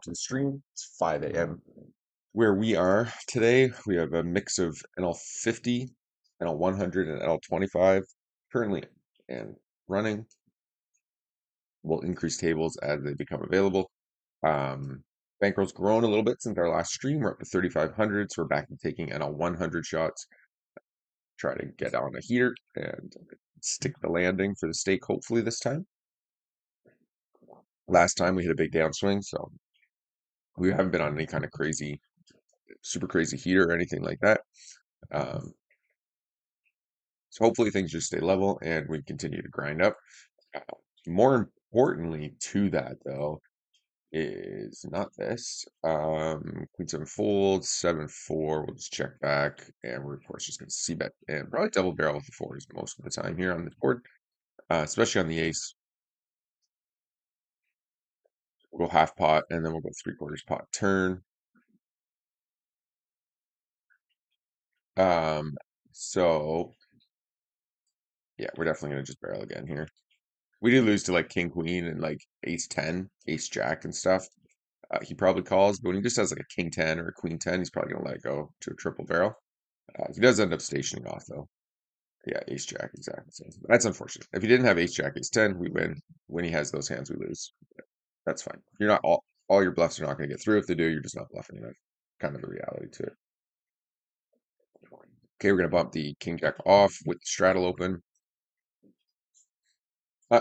to the stream. It's 5 a.m. where we are today. We have a mix of NL50, NL100, and NL25 currently and running. We'll increase tables as they become available. Bankroll's grown a little bit since our last stream. We're up to 3,500, so we're back to taking NL100 shots. Try to get on a heater and stick the landing for the stake, hopefully this time. Last time we hit a big downswing, so we haven't been on any kind of crazy, super crazy heater or anything like that. Um, so hopefully things just stay level and we continue to grind up. Uh, More importantly to that though is not this. Queen seven folds, 7-4. We'll just check back, and we're of course just going to see bet and probably double barrel with the fours most of the time here on the board, especially on the ace. We'll go half pot and then we'll go 3/4 pot turn. Um, so yeah, we're definitely gonna just barrel again here. We do lose to like king queen and like ace 10, ace jack and stuff. He probably calls, but when he just has like a king 10 or a queen 10, he's probably gonna let it go to a triple barrel. He does end up stationing off though. Yeah, ace jack, exactly. So that's unfortunate. If he didn't have ace jack, ace 10, we win. When he has those hands, we lose. That's fine. You're not all your bluffs are not gonna get through. If they do, you're just not bluffing enough. Kind of the reality to it. Okay, we're gonna bump the king jack off with the straddle open.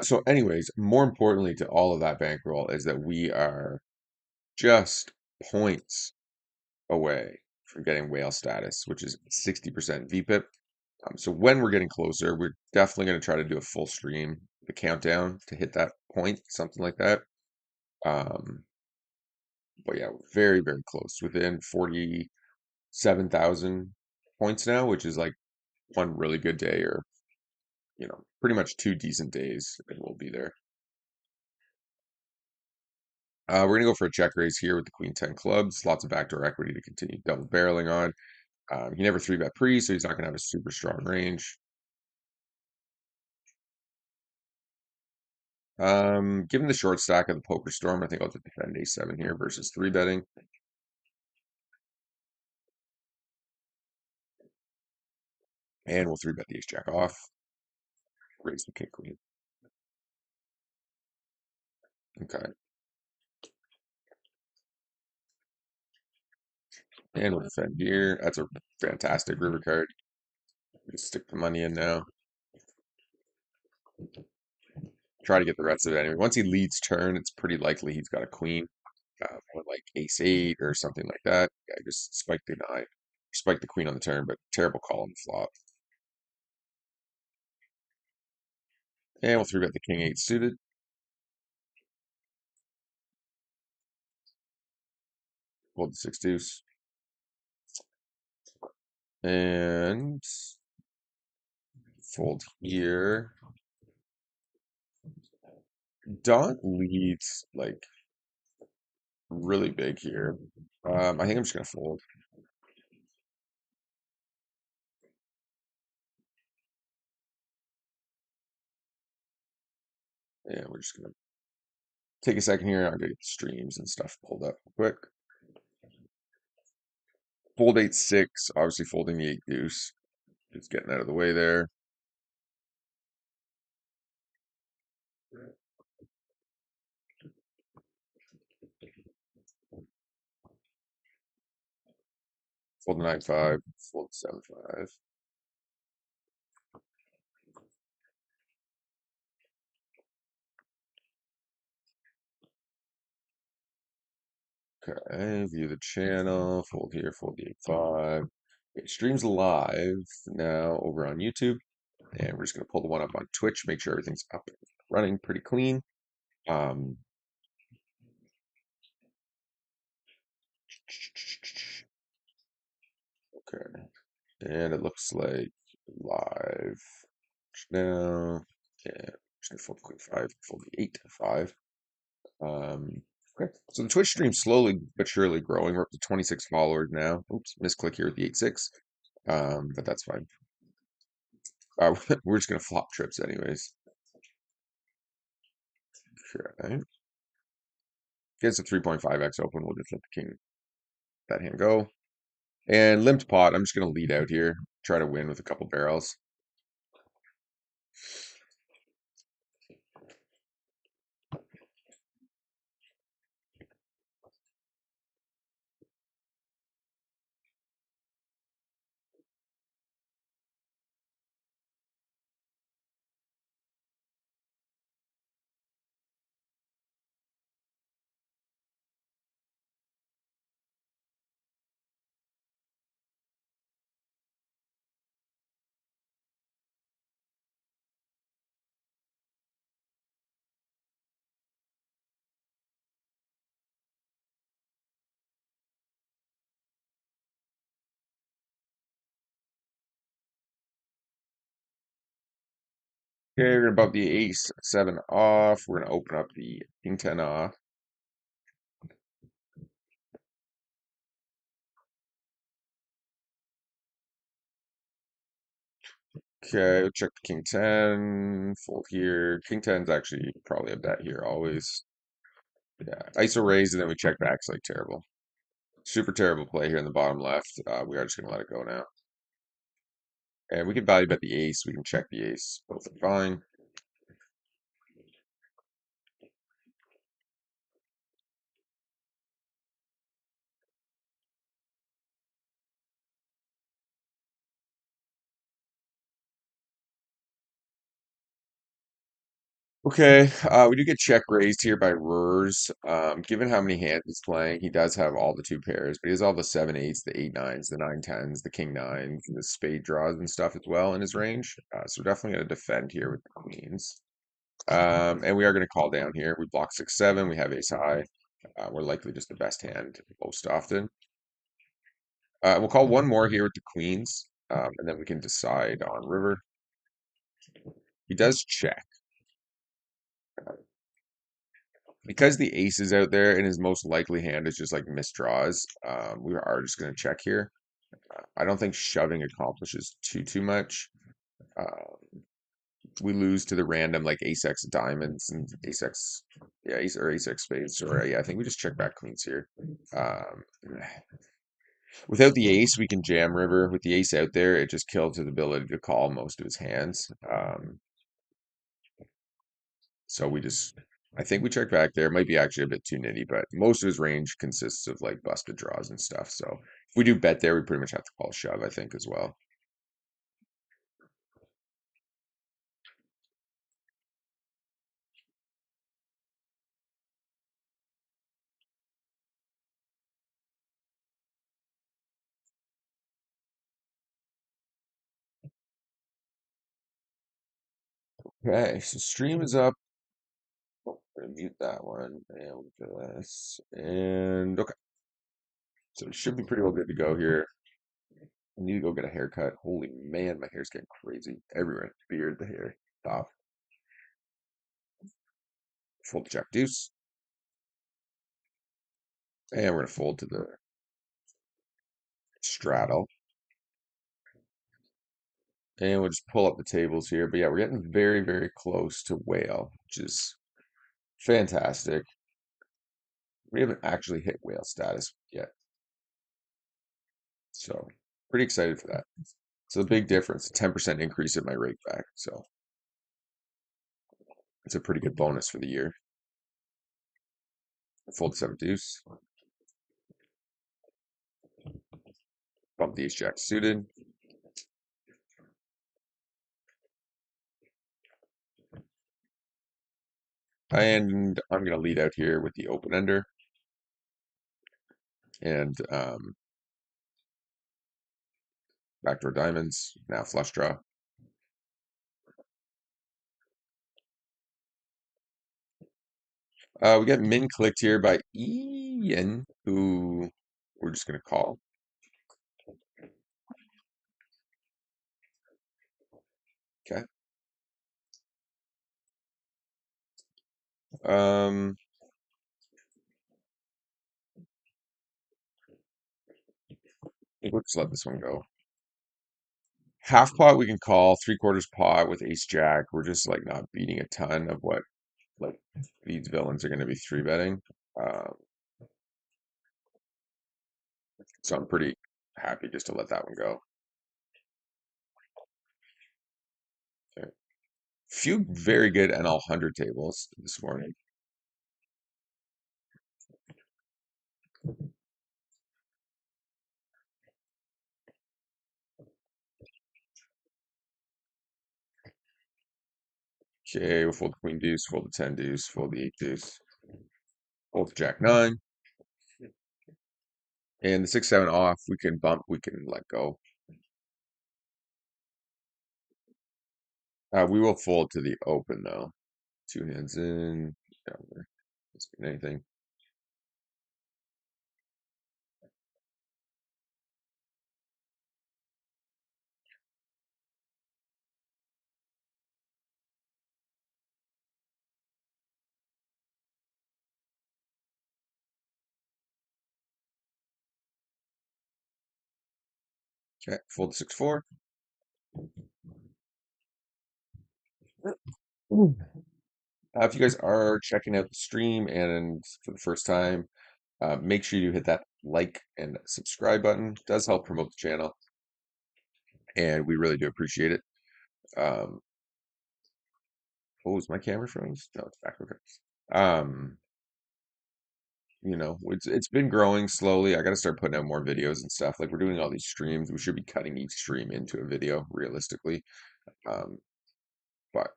So anyways, more importantly to all of that bankroll is that we are just points away from getting whale status, which is 60% VPIP. So when we're getting closer, we're definitely going to try to do a full stream, the countdown to hit that point, something like that. But yeah, we're very, very close, within 47,000 points now, which is like one really good day or, pretty much 2 decent days and we'll be there. We're gonna go for a check raise here with the queen 10 clubs. Lots of backdoor equity to continue double barreling on. He never 3-bet pre, so he's not gonna have a super strong range. Given the short stack of the poker storm, I think I'll just defend a7 here versus 3-betting. And we'll 3-bet the ace jack off. Raise the king queen. Okay. And we'll defend here. That's a fantastic river card. Just stick the money in now. Try to get the rest of it anyway. Once he leads turn, it's pretty likely he's got a queen. Or like ace 8 or something like that. Yeah, just spike the 9. Spike the queen on the turn, but terrible call on the flop. And we'll 3-bet the king 8 suited. Hold the 6 deuce. And fold here. Don leads like really big here. I think I'm just gonna fold. Yeah, we're just gonna take a second here. I'm gonna get the streams and stuff pulled up quick. Fold 8-6, obviously folding the 8 deuce. Just getting out of the way there. Fold the 9-5, fold the 7-5. Okay, view the channel, fold here, fold the 8-5. Okay, stream's live now over on YouTube. And we're just gonna pull the one up on Twitch, make sure everything's up and running pretty clean. Um, okay, and it looks like live now. Yeah, just gonna fold the queen 5, fold the 8-5. Okay, so the Twitch stream's slowly but surely growing. We're up to 26 followers now. Oops, misclick here with the 8-6. But that's fine. We're just gonna flop trips anyways. Okay. Gets a 3.5x open. We'll just let the king that hand go. And limped pot. I'm just gonna lead out here. Try to win with a couple barrels. Okay, we're gonna bump the ace 7 off. We're gonna open up the king 10 off. Okay, we'll check the king 10, fold here. King 10's actually probably a bet here always. Yeah, ISO raise and then we check back. It's like terrible. Super terrible play here in the bottom left. We are just gonna let it go now. And we can value bet the ace. We can check the ace. Both are fine. Okay, we do get check raised here by Rurs. Given how many hands he's playing, he does have all the two pairs, but he has all the 7-8s, the 8-9s, the 9-10s, the king-9s, and the spade draws and stuff as well in his range. So we're definitely going to defend here with the queens. And we are going to call down here. We block 6-7. We have ace high. We're likely just the best hand most often. We'll call one more here with the queens, and then we can decide on river. He does check. Because the ace is out there and his most likely hand is just like misdraws, we are just going to check here. I don't think shoving accomplishes too much. We lose to the random like ace x diamonds and ace x, yeah, ace or ace x spades. So yeah, I think we just check back queens here. Um, Without the ace, we can jam river. With the ace out there, it just kills his ability to call most of his hands. So we just, I think we check back there. It might be actually a bit too nitty, but most of his range consists of like busted draws and stuff. So if we do bet there, we pretty much have to call shove, I think, as well. Okay, so stream is up. Oh, I'm gonna mute that one and we'll do this. And okay, so it should be pretty well good to go here. I need to go get a haircut. Holy man, my hair's getting crazy everywhere. Beard, the hair, top. Fold jack deuce. And we're gonna fold to the straddle. And we'll just pull up the tables here. But yeah, we're getting very close to whale, which is fantastic. We haven't actually hit whale status yet. So pretty excited for that. It's a big difference, a 10% increase in my rate back. So it's a pretty good bonus for the year. Fold 7 deuce. Bump the ace jack suited. And I'm going to lead out here with the open ender. And backdoor diamonds. Now flush draw. We get min clicked here by Ian, who we're just going to call. Okay. Um, we'll just let this one go. Half pot we can call, 3/4 pot with ace jack. We're just like not beating a ton of what like these villains are going to be three betting. Um, so I'm pretty happy just to let that one go. Okay. Few very good NL 100 tables this morning. Okay, we'll fold the queen deuce, fold the 10 deuce, fold the 8 deuce, fold the jack 9. And the 6-7 off, we can bump, we can let go. We will fold to the open though. Two hands in, down there. Doesn't mean anything. Okay, fold the 6-4. If you guys are checking out the stream and for the first time, make sure you hit that like and subscribe button. It does help promote the channel, and we really do appreciate it. Um, oh, is my camera froze? No, it's back. Okay. Um, it's been growing slowly. I got to start putting out more videos and stuff. Like we're doing all these streams. We should be cutting each stream into a video, realistically. Um, but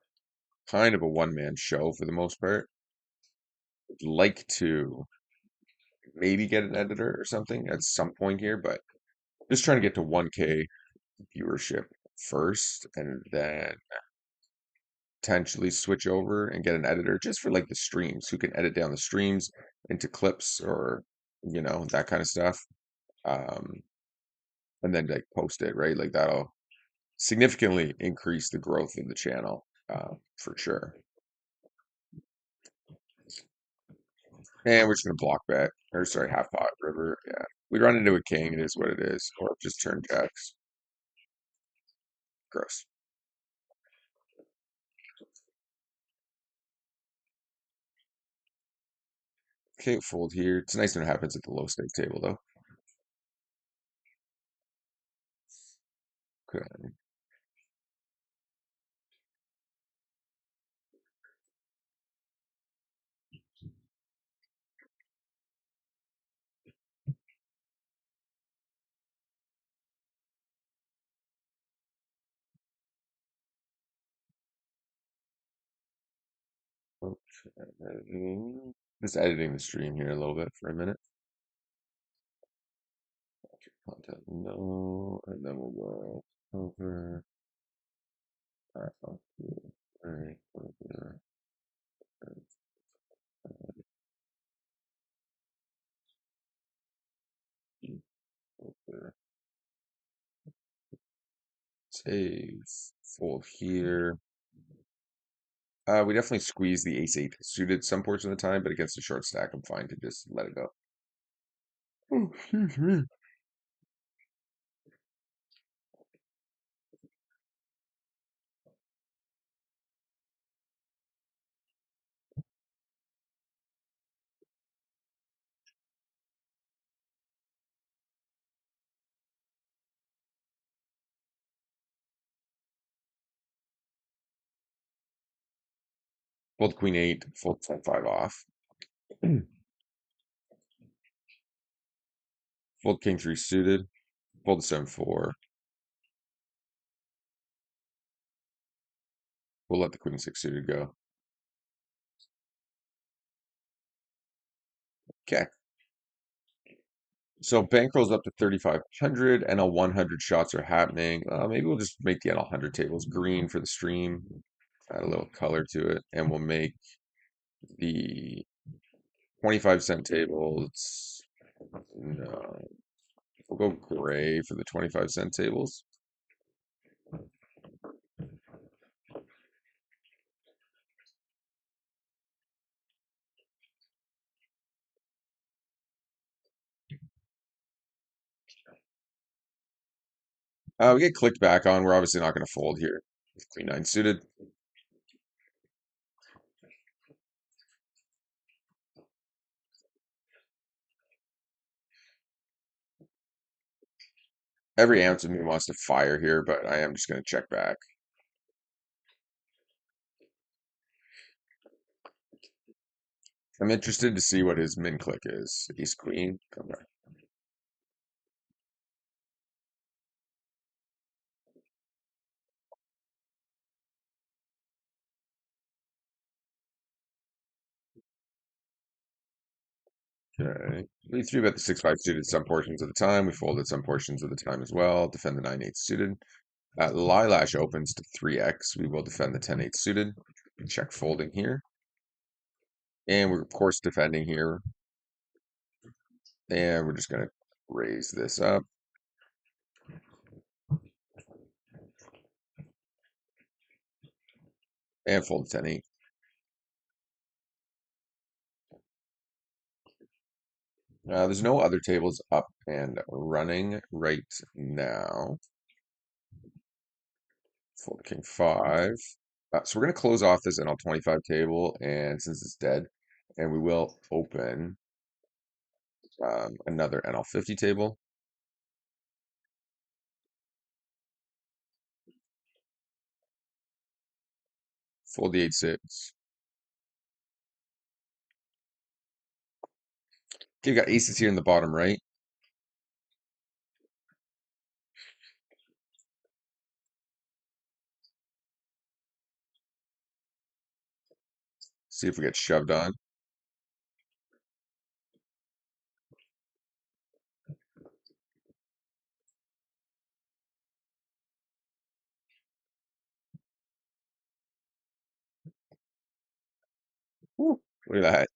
kind of a one-man show for the most part. I'd like to maybe get an editor or something at some point here, but just trying to get to 1K viewership first and then potentially switch over and get an editor just for like the streams who can edit down the streams into clips or that kind of stuff. Um, and then like post it, right? Like that'll significantly increase the growth of the channel, for sure. And we're just gonna block bet, or sorry, half pot river. Yeah, we run into a king. It is what it is, or just turn jacks. Gross. Okay, fold here. It's nice when it happens at the low stake table, though. Okay. Just editing the stream here a little bit for a minute. Content, no, and then we'll go over. Right, over, over. Save, fold here. We definitely squeeze the ace eight suited some portion of the time, but against a short stack, I'm fine to just let it go. Oh, excuse me. Fold queen eight, fold 10-5 off. Fold king three suited, fold the 7-4. We'll let the queen six suited go. Okay. So bankroll's up to 3,500. NL 100 shots are happening. Maybe we'll just make the NL 100 tables green for the stream. Add a little color to it, and we'll make the 25-cent tables. No, we'll go gray for the 25-cent tables. We get clicked back on. We're obviously not going to fold here. Queen nine suited. Every ounce of me wants to fire here, but I am just going to check back. I'm interested to see what his min click is. Ace queen. Okay. Okay. We three bet the 6-5 suited some portions of the time. We folded some portions of the time as well. Defend the 9-8 suited. Lilash opens to 3x. We will defend the 10-8 suited. Check folding here. And we're, of course, defending here. And we're just going to raise this up. And fold the 10-8. There's no other tables up and running right now. Fold king 5. So we're going to close off this NL25 table, and since it's dead, and we will open another NL50 table. Fold the 8-6. Okay, we got aces here in the bottom right. See if we get shoved on. Woo, look at that.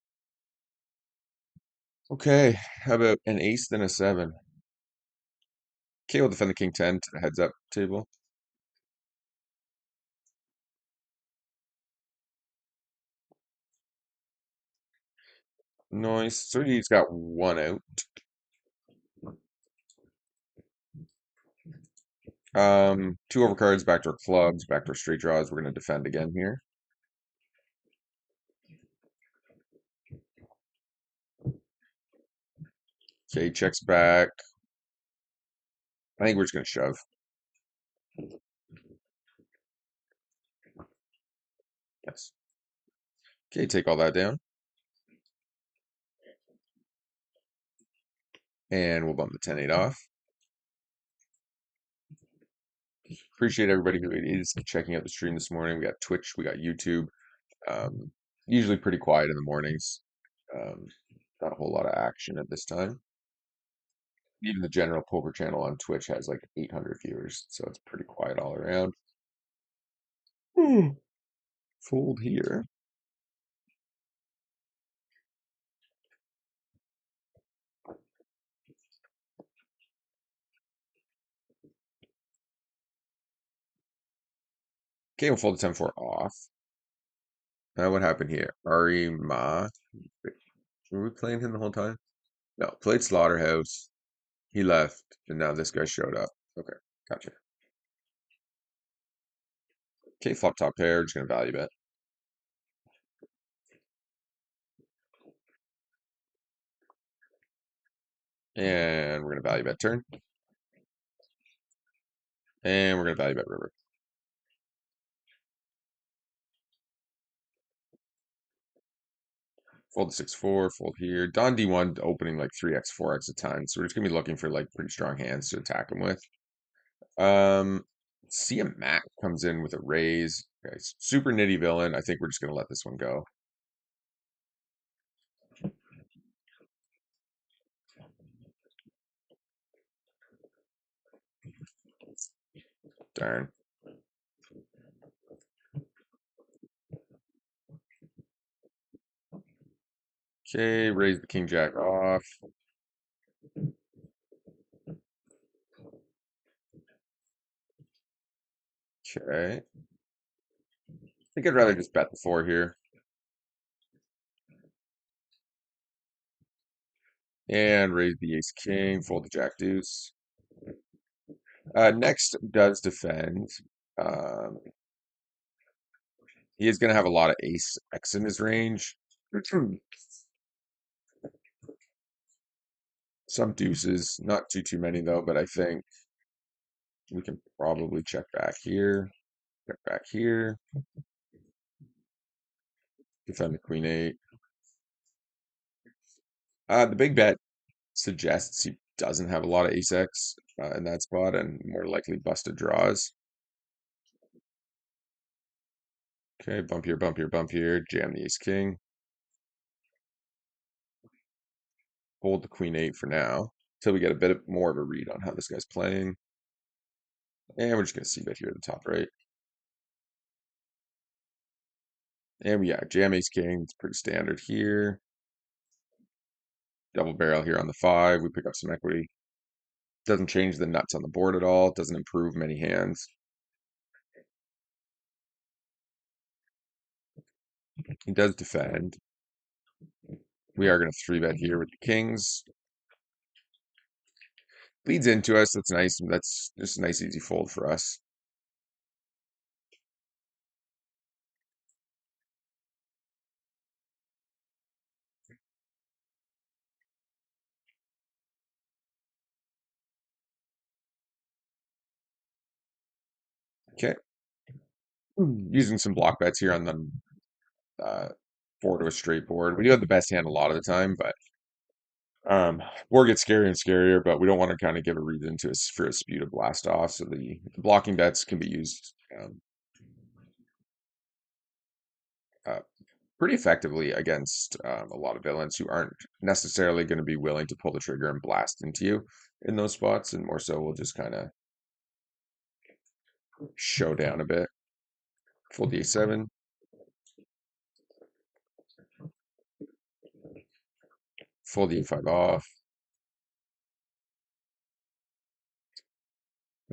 Okay, how about an ace then a 7? Okay, we'll defend the king 10 to the heads up table. Nice. So he's got one out. Two overcards, backdoor clubs, backdoor straight draws. We're going to defend again here. Okay, checks back. I think we're just going to shove. Yes. Okay, take all that down. And we'll bump the 10-8 off. Appreciate everybody who is checking out the stream this morning. We got Twitch, we got YouTube. Um, Usually pretty quiet in the mornings. Um, Not a whole lot of action at this time. Even the general poker channel on Twitch has like 800 viewers, so it's pretty quiet all around. Fold here. Okay, we'll fold the 10-4 off. Now what happened here? Ari Ma. Were we playing him the whole time? No, played Slaughterhouse. He left, and now this guy showed up. Okay, gotcha. Okay, flop top pair, just gonna value bet. And we're gonna value bet turn. And we're gonna value bet river. Fold the 6-4, fold here. Don D1 opening like 3x, 4x a ton. So we're just gonna be looking for like pretty strong hands to attack him with. See a Mac comes in with a raise. Okay, super nitty villain. I think we're just gonna let this one go. Darn. Okay, raise the king jack off. Okay. I think I'd rather just bet the 4 here. And raise the ace king, fold the jack deuce. Next does defend. Um, he is going to have a lot of ace X in his range. Some deuces, not too many though, but I think We can probably check back here, check back here, defend the queen eight. The big bet suggests he doesn't have a lot of ace X in that spot and more likely busted draws. Okay, bump here, bump here, bump here, jam the ace king. Hold the queen eight for now till we get a bit more of a read on how this guy's playing. And we're just gonna see bet here at the top right. And yeah, jam ace king. It's pretty standard here. Double barrel here on the 5. We pick up some equity. Doesn't change the nuts on the board at all. Doesn't improve many hands. He does defend. We are going to 3-bet here with the kings. Leads into us. That's nice. That's just a nice, easy fold for us. Okay. Using some block bets here on the 4 to a straight board. We do have the best hand a lot of the time, but board gets scarier and scarier, but we don't want to kind of give a reason to us for a spew to blast off. So the blocking bets can be used uh, pretty effectively against a lot of villains who aren't necessarily going to be willing to pull the trigger and blast into you in those spots, and more so we'll just kind of show down a bit. Full D7. Full D5 off.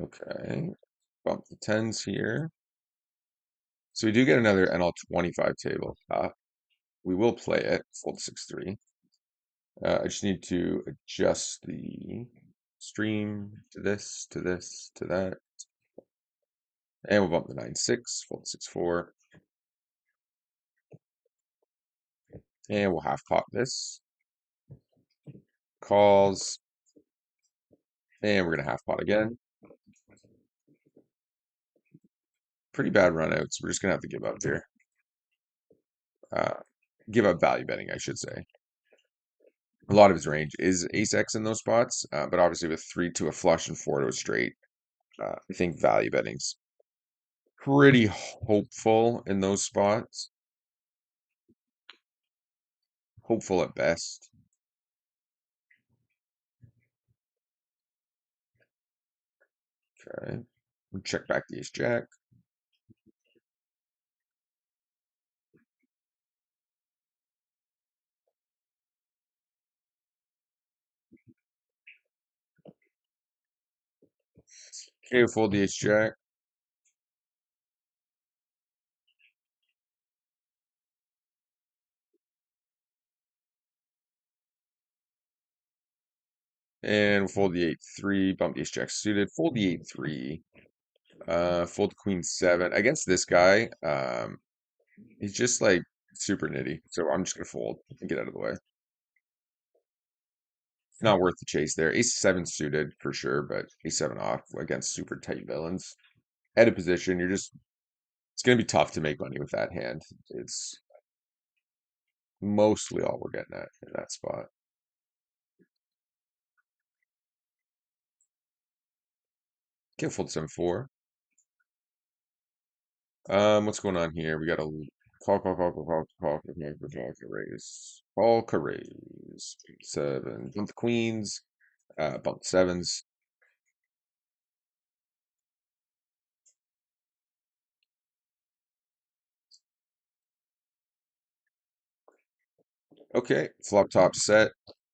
Okay. Bump the 10s here. So we do get another NL25 table. We will play it. Fold 6-3. I just need to adjust the stream to this, to this, to that. And we'll bump the 9-6, fold 6-4. And we'll half pot this. Calls. And we're going to half pot again. Pretty bad runouts. We're just going to have to give up here. Give up value betting, I should say. A lot of his range is ace X in those spots, but obviously with 3 to a flush and 4 to a straight, I think value betting's pretty hopeful in those spots. Hopeful at best. Okay. Check back the ace jack. Okay, we'll fold the ace jack. And we'll fold the 8-3, bump the ace jack suited, fold the 8-3, fold the queen 7. Against this guy, he's just like super nitty. So I'm just gonna fold and get out of the way. Not worth the chase there. Ace 7 suited for sure, but ace 7 off against super tight villains. Out of position, it's gonna be tough to make money with that hand. It's mostly all we're getting at in that spot. Okay, fold 7-4. What's going on here? We got a call, raise. 7. Bump the queens. Bump the 7s. Okay, flop top set.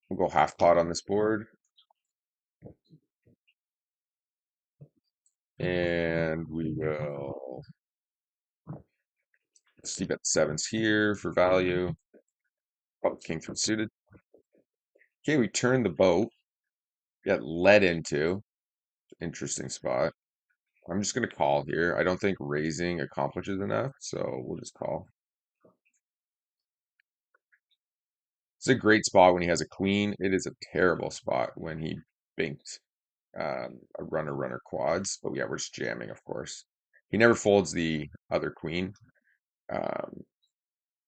We'll go half pot on this board. And we will see bet 7s here for value. Probably king 3 suited. Okay, we turn the boat. Get led into. Interesting spot. I'm just going to call here. I don't think raising accomplishes enough, so we'll just call. It's a great spot when he has a queen. It is a terrible spot when he binked. a runner quads, but yeah, we're just jamming, of course. He never folds the other queen. Um,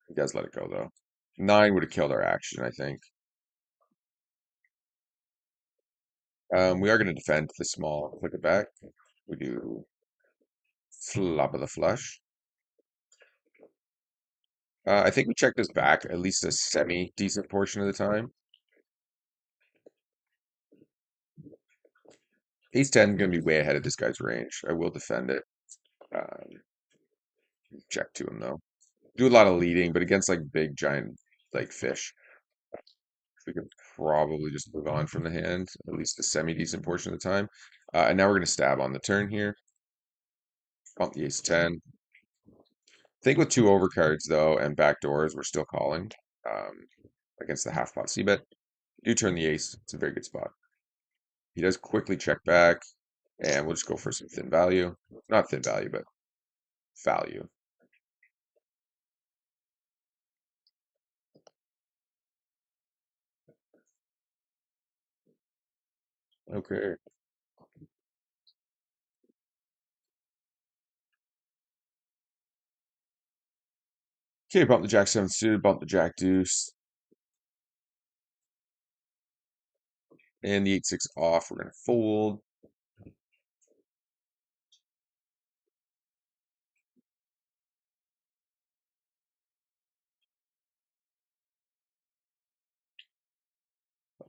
he does let it go though. Nine would have killed our action, I think. We are going to defend the small click it back. We do flop of the flush. I think we checked this back at least a semi decent portion of the time. Ace 10 going to be way ahead of this guy's range. I will defend it. Um, check to him though. Do a lot of leading, but against like big giant like fish, we could probably just move on from the hand at least a semi decent portion of the time. And now we're going to stab on the turn here. Bump the ace 10. I think with two overcards though and back doors, we're still calling um, against the half pot c bet. Do turn the ace. It's a very good spot. He does quickly check back, and we'll just go for some thin value. Not thin value, but value. Okay. Okay, bump the jack seven suited, bump the jack deuce, and the 8-6 off. We're gonna fold.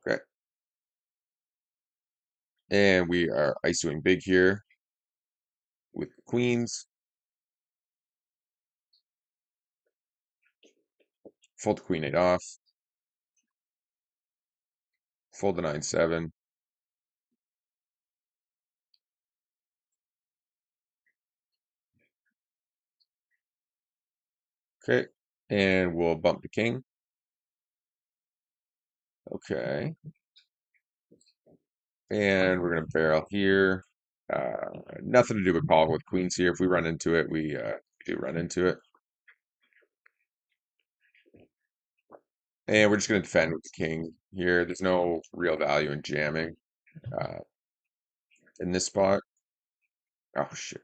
Okay. And we are ISOing big here with queens. Fold the queen eight off. Fold the 9-7. Okay. And we'll bump the king. Okay. And we're gonna barrel here. Nothing to do with call with queens here. If we run into it, we do run into it. And we're just going to defend with the king here. There's no real value in jamming uh, in this spot. Oh, shit.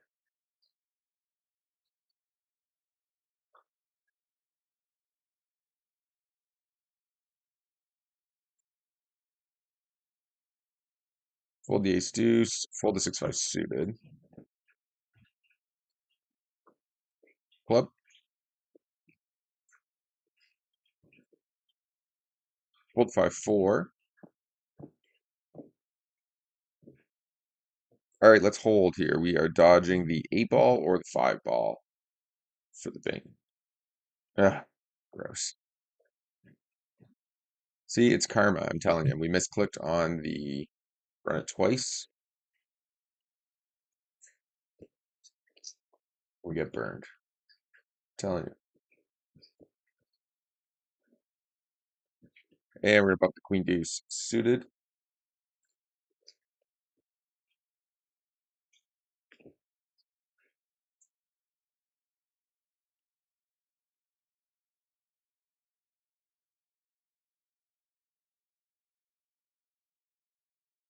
Fold the ace deuce. Fold the 6-5 suited. Club. Fold 5-4. All right, let's hold here. We are dodging the 8 ball or the 5 ball for the bing. Ah, gross. See, it's karma. I'm telling you. We misclicked on the run it twice. We get burned. I'm telling you. And we're going to bump the queen deuce suited.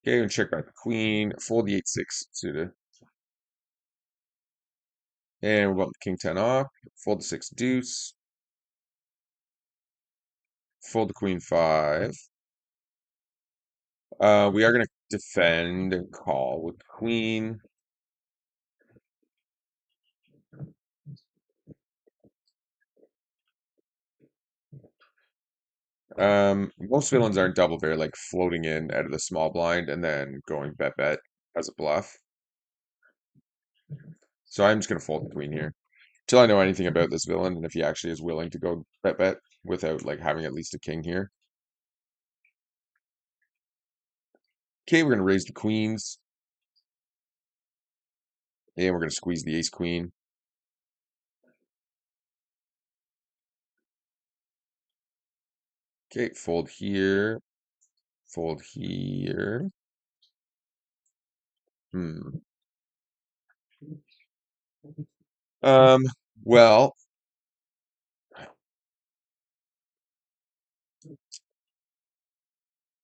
Okay, and check back the queen. Fold the 8-6 suited. And we'll bump the king 10 off. Fold the 6 deuce. Fold the queen 5. We are going to defend and call with the queen. Most villains aren't double. They're like floating in out of the small blind and then going bet as a bluff. So I'm just going to fold the queen here till I know anything about this villain and if he actually is willing to go bet without like having at least a king here. Okay, we're going to raise the queens and we're going to squeeze the ace queen. Okay, fold here, fold here. Hmm. Um, well, I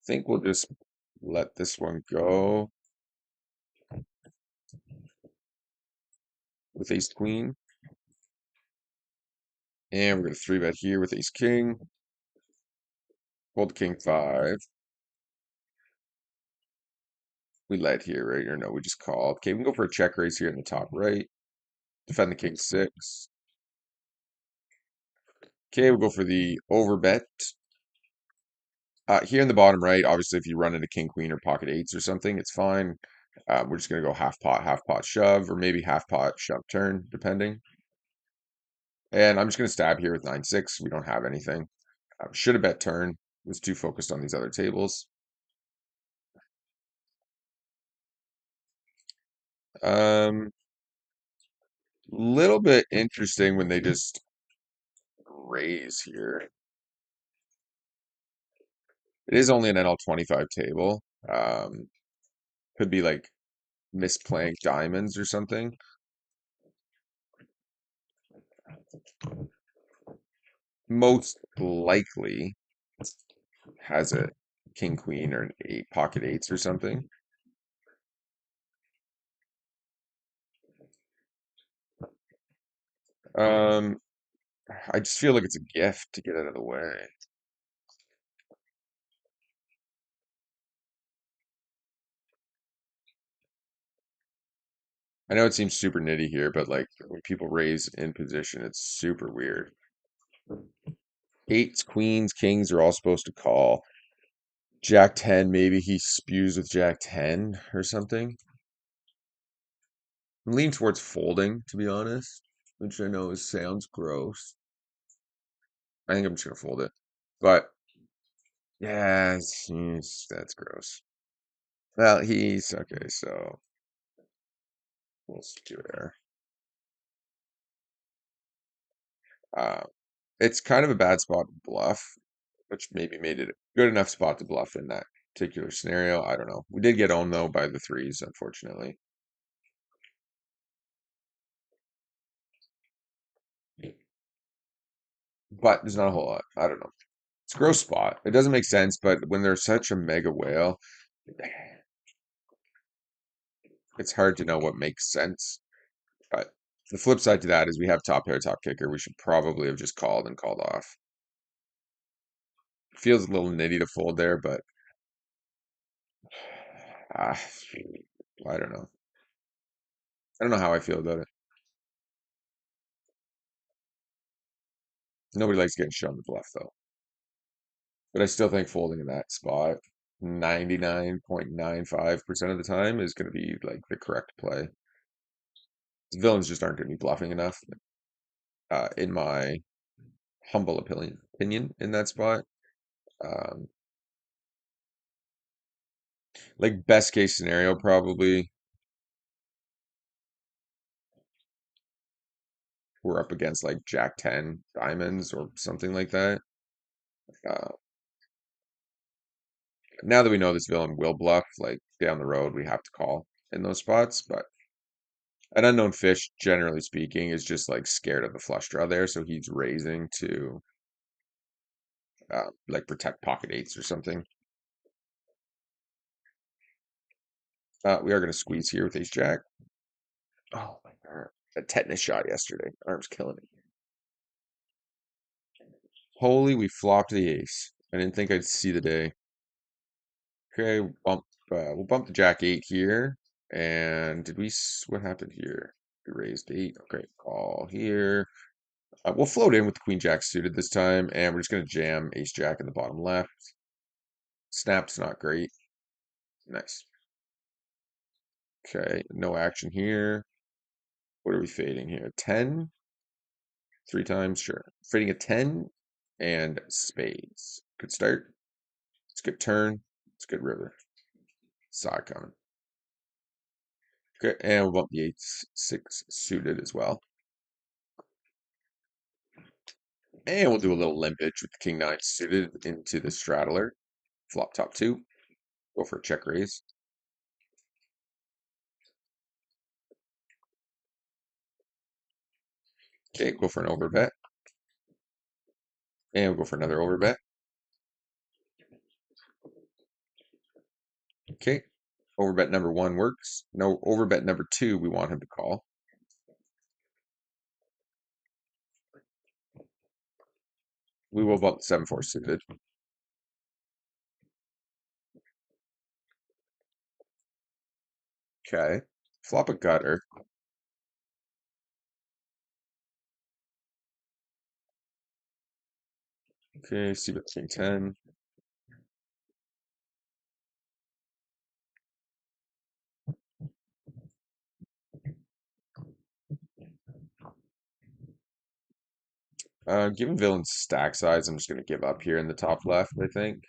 think we'll just let this one go. with ace queen. And we're going to three bet here with ace king. Fold king five. We led here, right? Or no, we just called. Okay, we can go for a check raise here in the top right. Defend the king six. Okay, we'll go for the over bet. Here in the bottom right, obviously, if you run into king queen or pocket eights or something, it's fine. We're just going to go half pot shove, or maybe half pot shove turn, depending. And I'm just going to stab here with 9-6. We don't have anything. Should have bet turn. Was too focused on these other tables. Little bit interesting when they just raise here. It is only an NL25 table. Could be like misplaying diamonds or something. Most likely has a king queen or an eight pocket eights or something. Um, I just feel like it's a gift to get out of the way. I know it seems super nitty here, but like when people raise in position, it's super weird. Eights, queens, kings are all supposed to call. Jack 10, maybe he spews with Jack 10 or something. I'm leaning towards folding, to be honest, which I know sounds gross. I think I'm just gonna fold it. But yeah, that's gross. Well, he's okay, so we'll do it there. Uh, it's kind of a bad spot to bluff, which maybe made it a good enough spot to bluff in that particular scenario. I don't know. We did get owned though by the threes, unfortunately. But there's not a whole lot. I don't know. It's a gross spot. It doesn't make sense, but when there's such a mega whale, it's hard to know what makes sense. But the flip side to that is we have top pair, top kicker. We should probably have just called and called off. Feels a little nitty to fold there, but ah, I don't know. I don't know how I feel about it. Nobody likes getting shown the bluff though. But I still think folding in that spot 99.95% of the time is going to be like the correct play. Villains just aren't going to be bluffing enough, in my humble opinion in that spot. Um, like best case scenario, probably we're up against like Jack 10 diamonds or something like that. Uh, now that we know this villain will bluff, like down the road, we have to call in those spots. But an unknown fish, generally speaking, is just like scared of the flush draw there, so he's raising to like protect pocket eights or something. We are going to squeeze here with ace jack. Oh my god, a tetanus shot yesterday. Arm's killing me. Holy, we flopped the ace. I didn't think I'd see the day. Okay, we'll bump the jack eight here. And did we? What happened here? We raised eight. Okay, call here. We'll float in with the queen jack suited this time, and we're just gonna jam ace jack in the bottom left. Snap's not great. Nice. Okay, no action here. What are we fading here? 10? Three times? Sure. Fading a 10 and spades. Good start. It's a good turn. It's a good river. Saw it coming. Okay, and we'll bump the 8-6 suited as well. And we'll do a little limpage with the king 9 suited into the straddler. Flop top 2. Go for a check raise. Okay, go for an overbet. And we'll go for another overbet. Okay, overbet number 1 works. No, overbet number 2, we want him to call. We will bump the 7-4 suited. Okay. Flop a gutter. Okay, see bet king 10. Given villain's stack size, I'm just gonna give up here in the top left, I think.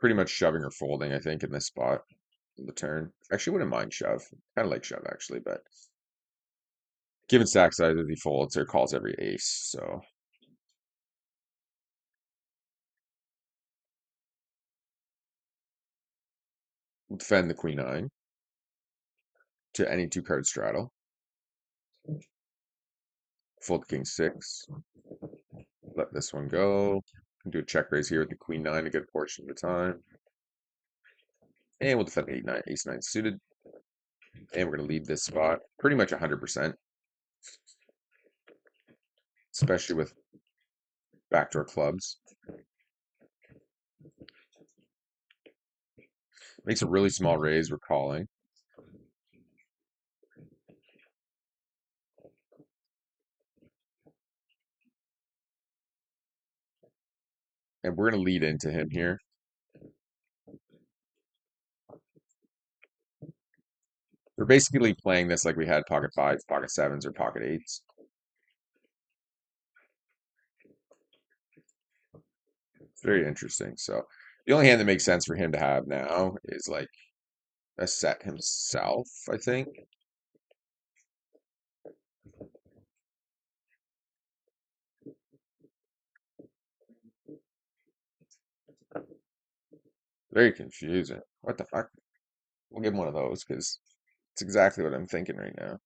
Pretty much shoving or folding, I think, in this spot in the turn. Actually, wouldn't mind shove. Kind of like shove, actually, but given stack size, he folds or calls every ace, so we'll defend the queen 9 to any two-card straddle. Fold king 6. Let this one go. Do a check raise here with the queen 9 a good portion of the time. And we'll defend the 8-9, ace-9 suited. And we're going to leave this spot pretty much 100%, especially with backdoor clubs. Makes a really small raise. We're calling. And we're going to lead into him here. We're basically playing this like we had pocket 5s, pocket 7s, or pocket 8s. It's very interesting. So the only hand that makes sense for him to have now is like a set himself, I think. Very confusing. What the fuck? We'll give him one of those because it's exactly what I'm thinking right now.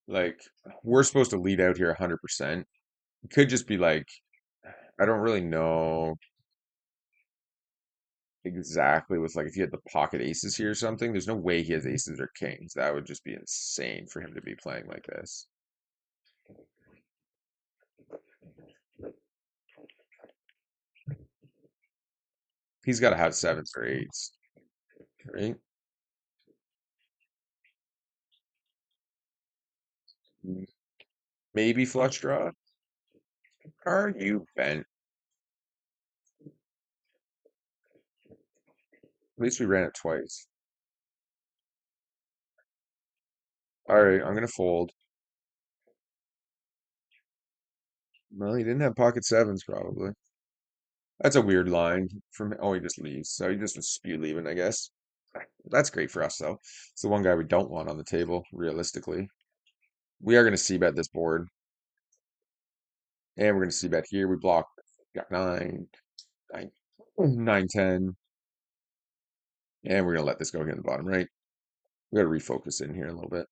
Like, we're supposed to lead out here 100%. It could just be like, I don't really know exactly with like if he had the pocket aces here or something. There's no way he has aces or kings. That would just be insane for him to be playing like this. He's got to have 7s or 8s, right? Maybe flush draw. Are you bent? At least we ran it twice. All right, I'm gonna fold. Well, he didn't have pocket 7s probably. That's a weird line from. Oh, he just leaves. So he just was spew leaving, I guess. That's great for us though. It's the one guy we don't want on the table, realistically. We are gonna see bet this board, and we're gonna see bet here. We block. Got 9, 9, 9, 10, and we're gonna let this go here in the bottom right. We gotta refocus in here a little bit.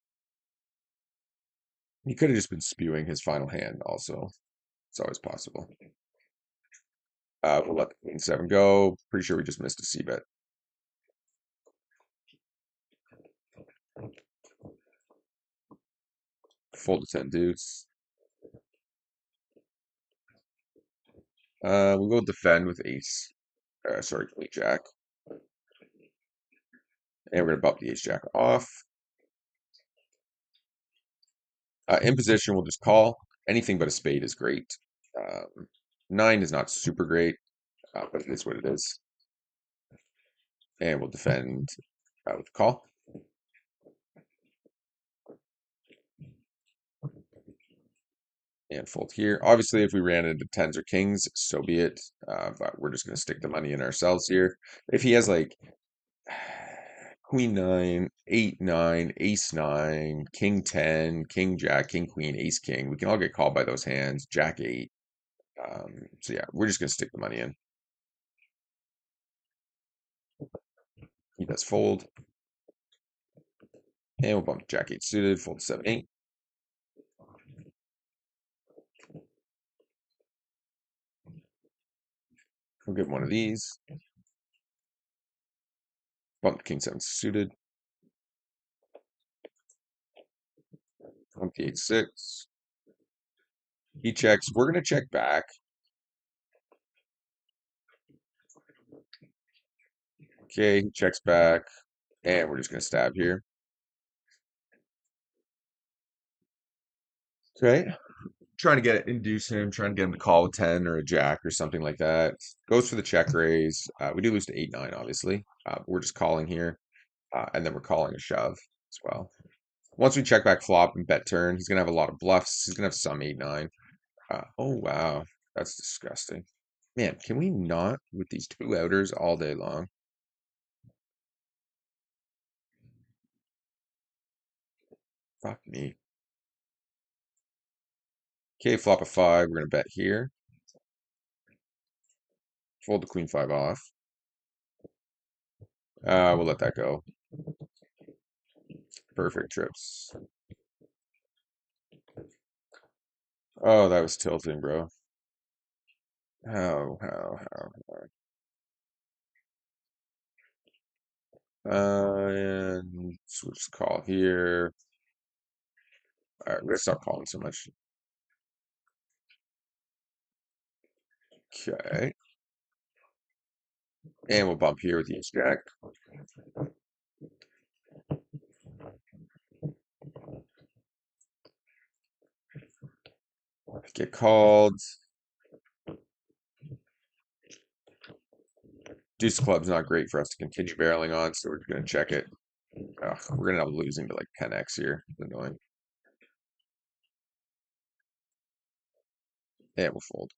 He could have just been spewing his final hand. Also, it's always possible. We'll let the queen 7 go. Pretty sure we just missed a c bet. Fold to 10 deuce. We'll go defend with ace. Sorry, queen jack. And we're gonna bump the ace jack off. In position, we'll just call. Anything but a spade is great. 9 is not super great, but it is what it is. And we'll defend with call. And fold here. Obviously, if we ran into 10s or kings, so be it. But we're just going to stick the money in ourselves here. If he has like queen 9, 8, 9, ace 9, king 10, king jack, king queen, ace king, we can all get called by those hands. Jack 8. So yeah, we're just going to stick the money in. He does fold. And we'll bump Jack 8 suited, fold 7, 8. We'll give one of these. Bump King 7 suited. Bump the 8, 6. He checks. We're gonna check back. Okay, he checks back, and we're just gonna stab here. Okay, trying to induce him, trying to get him to call with 10 or a jack or something like that. Goes for the check raise. We do lose to 8-9, obviously. We're just calling here, and then we're calling a shove as well. Once we check back flop and bet turn, he's gonna have a lot of bluffs. He's gonna have some 8-9. Oh wow, that's disgusting. Man, can we not with these two outers all day long? Fuck me. Okay, flop a 5. We're gonna bet here. Fold the queen 5 off. We'll let that go. Perfect trips. Oh, that was tilting, bro. How? And so we'll just call here. All right, we're gonna stop calling so much. Okay. And we'll bump here with the ace jack. Get called. Deuce club's not great for us to continue barreling on, so we're gonna check it. Ugh, we're gonna end up losing to like 10x here. It's annoying. And we'll fold.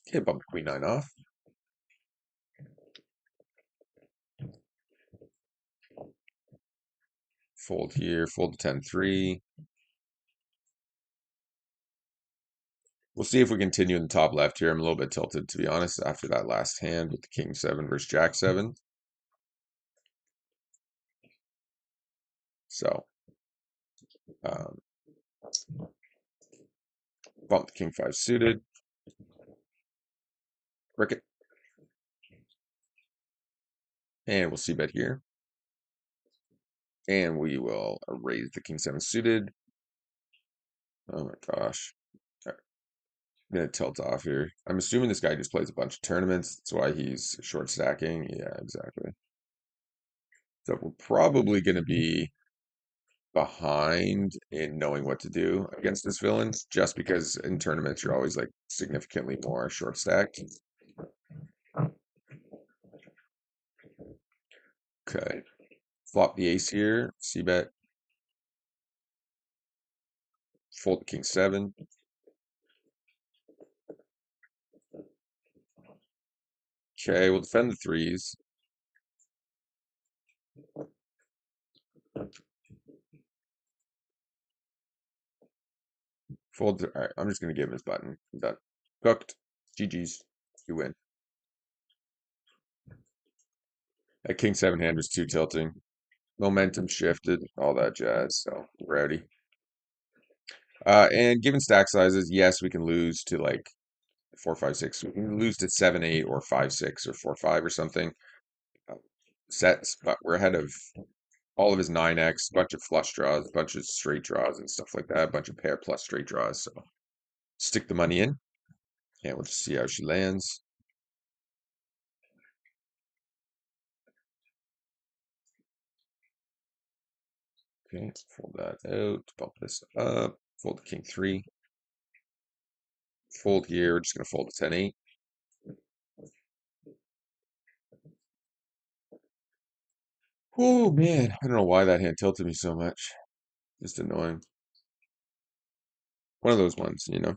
Okay, bump the queen 9 off. Fold here, fold to 10-3. We'll see if we continue in the top left here. I'm a little bit tilted, to be honest, after that last hand with the king 7 versus jack 7. So, um, bump the king 5 suited. Brick it. And we'll see bet here. And we will raise the king 7 suited. Oh my gosh. I'm gonna tilt off here. I'm assuming this guy just plays a bunch of tournaments. That's why he's short stacking. Yeah, exactly. So we're probably gonna be behind in knowing what to do against this villain, just because in tournaments you're always like significantly more short stacked. Okay. Flop the ace here. C bet. Fold the king 7. Okay, we'll defend the threes. Fold. All right, I'm just gonna give him his button. Done. Cooked. GG's. You win. That king 7 hand was too tilting. Momentum shifted, all that jazz. So rowdy. And given stack sizes, yes, we can lose to like 4-5-6. We can lose to 7-8 or 5-6 or 4-5 or something uh, sets, but we're ahead of all of his 9x, bunch of flush draws, bunch of straight draws and stuff like that, a bunch of pair plus straight draws. So stick the money in, and we'll just see how she lands. Okay, let's fold that out, bump this up, fold the king 3. Fold here, we're just gonna fold to 10-8. Oh man, I don't know why that hand tilted me so much. Just annoying. One of those ones, you know.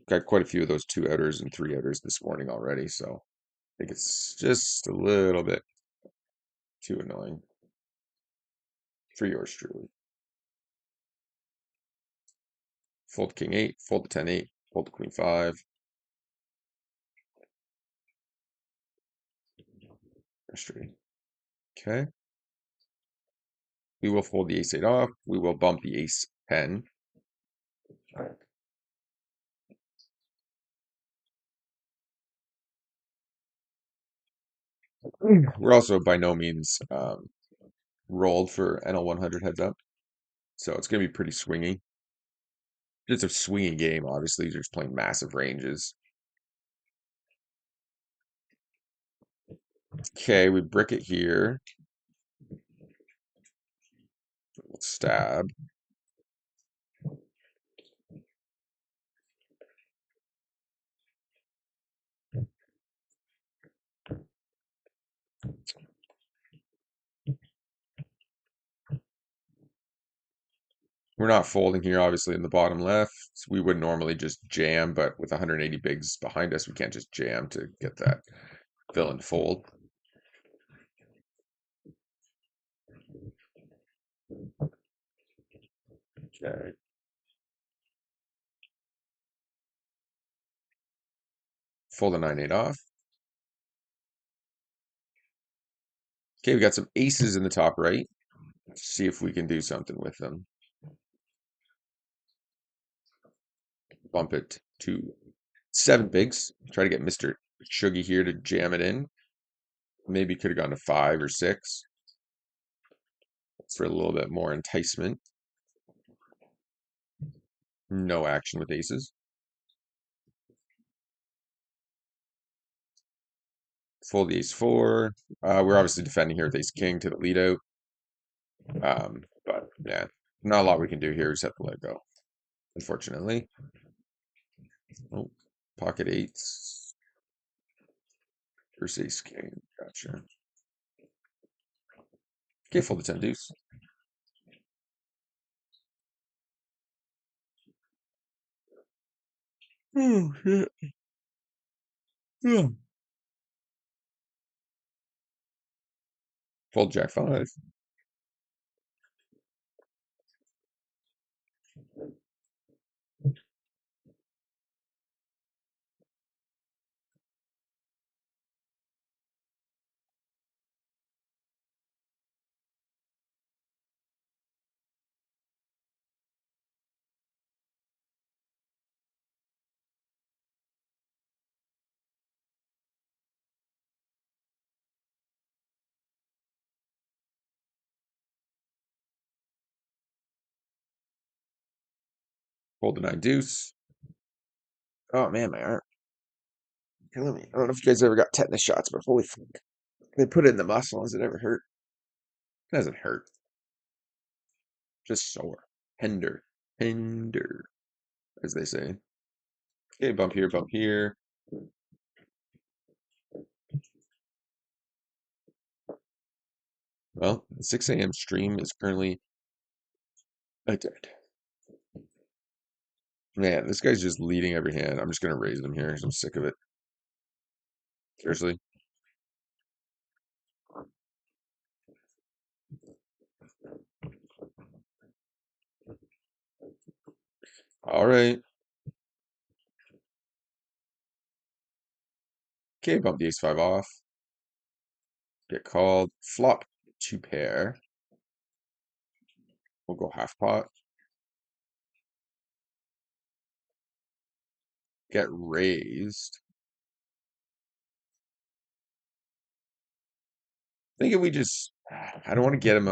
Got quite a few of those 2 outers and 3 outers this morning already, so I think it's just a little bit too annoying for yours truly. Fold king 8, fold the 10-8, fold the queen 5. Frustrating. Okay. We will fold the ace 8 off. We will bump the ace 10. We're also by no means rolled for NL 100 heads up. So it's going to be pretty swingy. It's a swinging game, obviously. You're just playing massive ranges. Okay, we brick it here. We'll stab. We're not folding here, obviously, in the bottom left. We would normally just jam, but with 180 bigs behind us, we can't just jam to get that villain fold. Okay. Fold a 9-8 off. Okay, we got some aces in the top right. Let's see if we can do something with them. Bump it to 7 bigs. Try to get Mr. Shuggy here to jam it in. Maybe could have gone to 5 or 6 for a little bit more enticement. No action with aces. Fold the ace 4. We're obviously defending here with ace king to the lead out. But yeah, not a lot we can do here. We just have to let it go, unfortunately. Oh, pocket eights. Versus ace king. Gotcha. Okay, fold the 10 deuce. Oh, shit. Yeah. Fold jack 5. Fold the 9 deuce. Oh man, my arm. Killing me. I don't know if you guys ever got tetanus shots, but holy fuck. They put it in the muscle. Does it ever hurt? It doesn't hurt. Just sore. Tender. Tender, as they say. Okay, bump here, bump here. Well, the 6 a.m. stream is currently dead. Man, this guy's just leading every hand. I'm just gonna raise him here 'cause I'm sick of it. Seriously. All right. Okay, bump the ace 5 off. Get called. Flop 2 pair. We'll go half pot. Get raised. I think if we just, I don't want to get him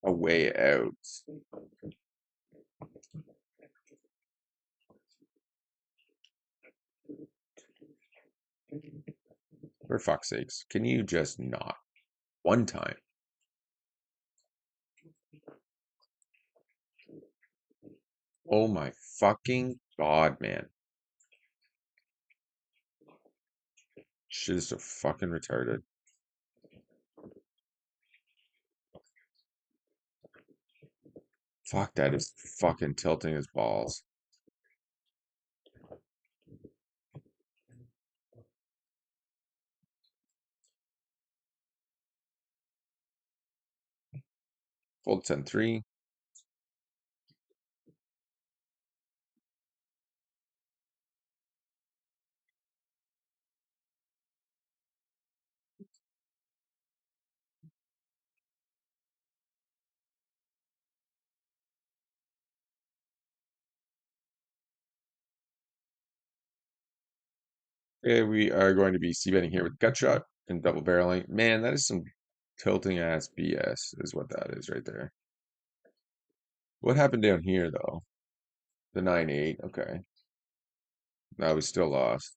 a way out. For fuck's sakes, can you just not? One time. Oh my fucking god, man. Shit is so fucking retarded. Fuck, that is fucking tilting his balls. Fold 10-3. Okay, we are going to be c-betting here with gut shot and double barreling. Man, that is some tilting ass BS, is what that is right there. What happened down here though? The 9-8. Okay. No, we still lost.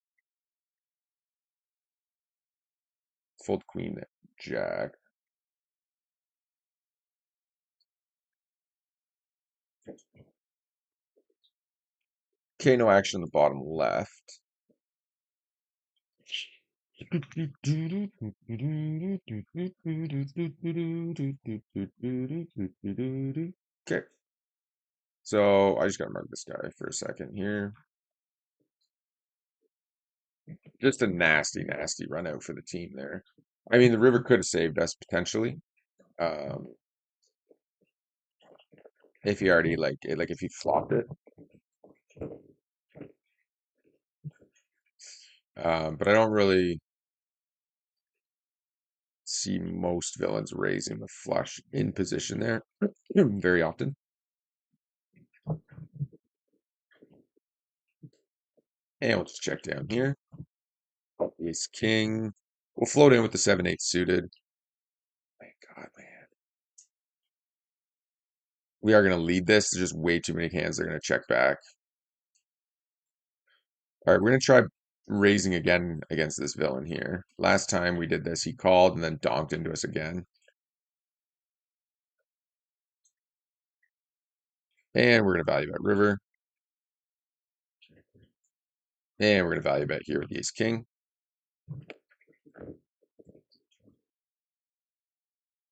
Fold queen, jack. Okay, no action on the bottom left. Okay. So I just gotta mark this guy for a second here. Just a nasty, nasty run out for the team there. I mean, the river could have saved us potentially. Um, if he already like if he flopped it. But I don't really see most villains raising the flush in position there very often. And we'll just check down here. Ace king. We'll float in with the 7-8 suited. My God, man. We are going to lead this. There's just way too many hands. They're going to check back. All right, we're going to try raising again against this villain here. Last time we did this, he called and then donked into us again. And we're going to value bet river. And we're going to value bet here with the ace king.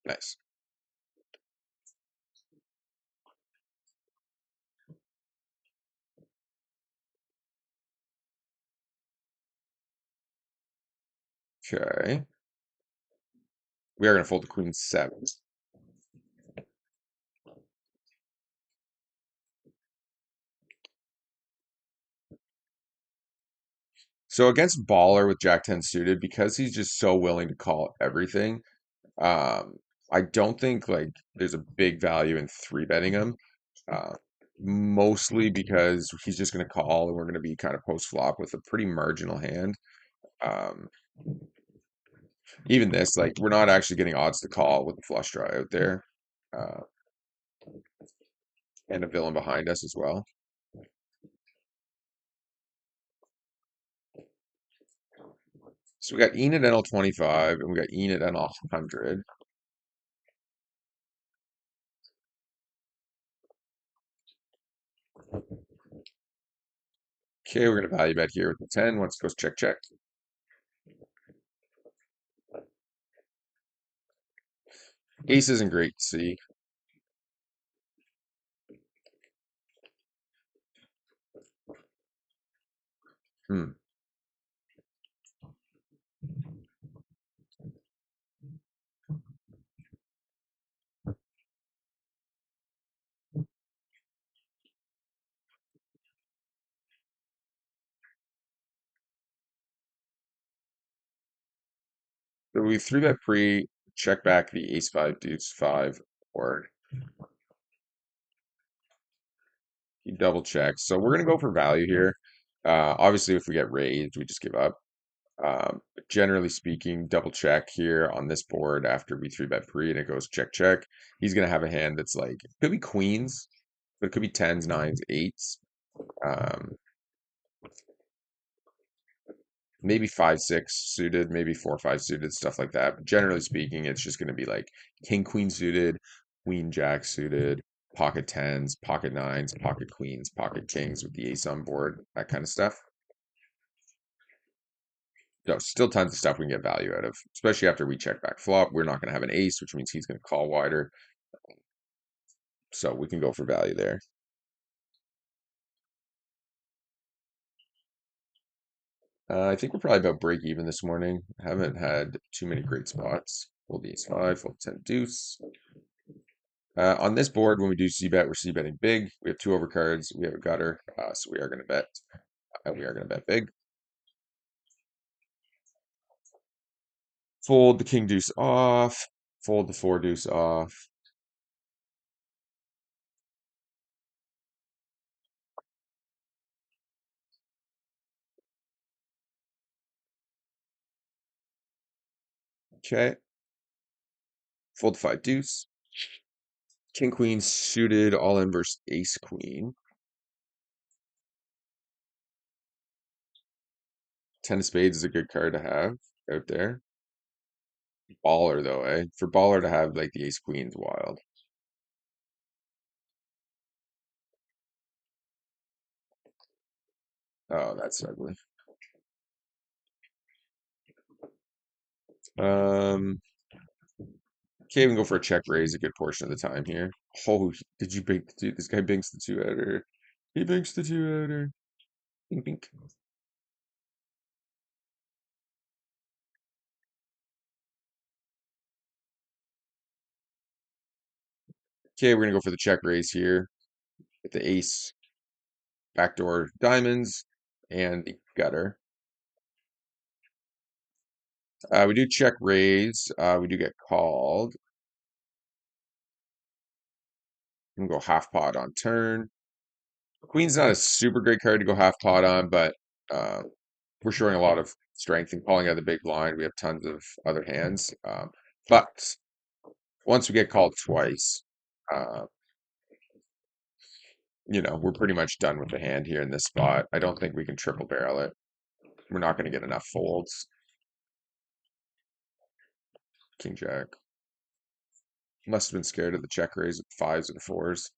Nice. Okay. We are going to fold the queen 7. So against baller with Jack 10 suited, because he's just so willing to call everything, um, I don't think like there's a big value in three betting him. Uh, Mostly because he's just going to call and we're going to be kind of post flop with a pretty marginal hand. Um, Even this, like, we're not actually getting odds to call with the flush draw out there, uh, and a villain behind us as well. So we got Enid NL 25 and we got Enid NL 100. Okay, we're going to value bet here with the 10 once it goes check, check. Ace isn't great to see. Hmm. So we three bet pre, check back the ace 5, deuce 5, or he double checks. So we're going to go for value here. Obviously, if we get raised, we just give up. But generally speaking, double check here on this board after we three bet pre and it goes check, check. He's going to have a hand that's like, it could be queens, but it could be tens, nines, eights. Um, Maybe 5-6 suited, maybe 4-5 suited, stuff like that. But generally speaking, it's just going to be like king queen suited, queen jack suited, pocket tens, pocket nines, pocket queens, pocket kings with the ace on board, that kind of stuff. So still tons of stuff we can get value out of, especially after we check back flop. We're not going to have an ace, which means he's going to call wider. So we can go for value there. I think we're probably about break even this morning. Haven't had too many great spots. Fold the ace 5, fold 10 deuce. On this board, when we do c-bet, we're c-betting big. We have two overcards. We have a gutter, so we are going to bet. We are going to bet big. Fold the king deuce off. Fold the 4 deuce off. Okay. Fold the 5 deuce. King queen suited all in versus ace queen. Ten of spades is a good card to have out there. Baller though, eh? For baller to have like the ace queen's wild. Oh, that's ugly. Um, okay, we can go for a check raise a good portion of the time here. Oh, did you bink the two? This guy binks the two outer. He binks the two outer. Bink, bink. Okay, we're gonna go for the check raise here with the ace, backdoor diamonds, and the gutter. We do check raise. We do get called. I'm gonna go half pot on turn. Queen's not a super great card to go half pot on, but uh, we're showing a lot of strength and calling out the big blind. We have tons of other hands. But once we get called twice, uh, we're pretty much done with the hand here in this spot. I don't think we can triple barrel it. We're not going to get enough folds. King Jack. Must have been scared of the check raise with fives and fours.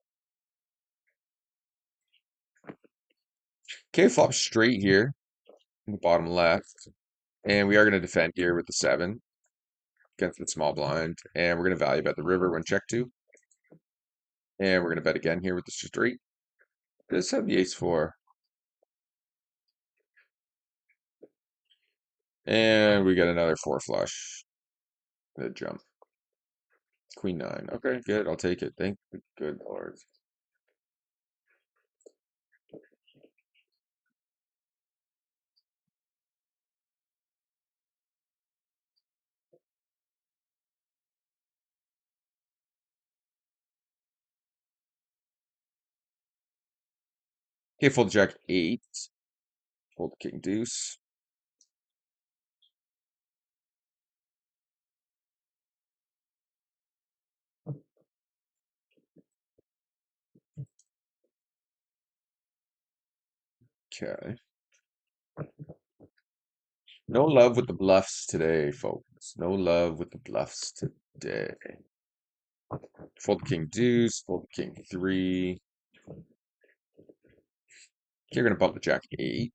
Okay, flop straight here in the bottom left. And we are going to defend here with the seven against the small blind. And we're going to value bet the river when check two. And we're going to bet again here with the straight. Let's have the ace four. And we get another four flush. The jump. Queen nine. Okay, good. I'll take it. Thank the good Lord. Okay, fold jack eight. Fold king deuce. Okay. No love with the bluffs today, folks. No love with the bluffs today. Fold king deuce. Fold king three. Okay, you're gonna bump the jack eight.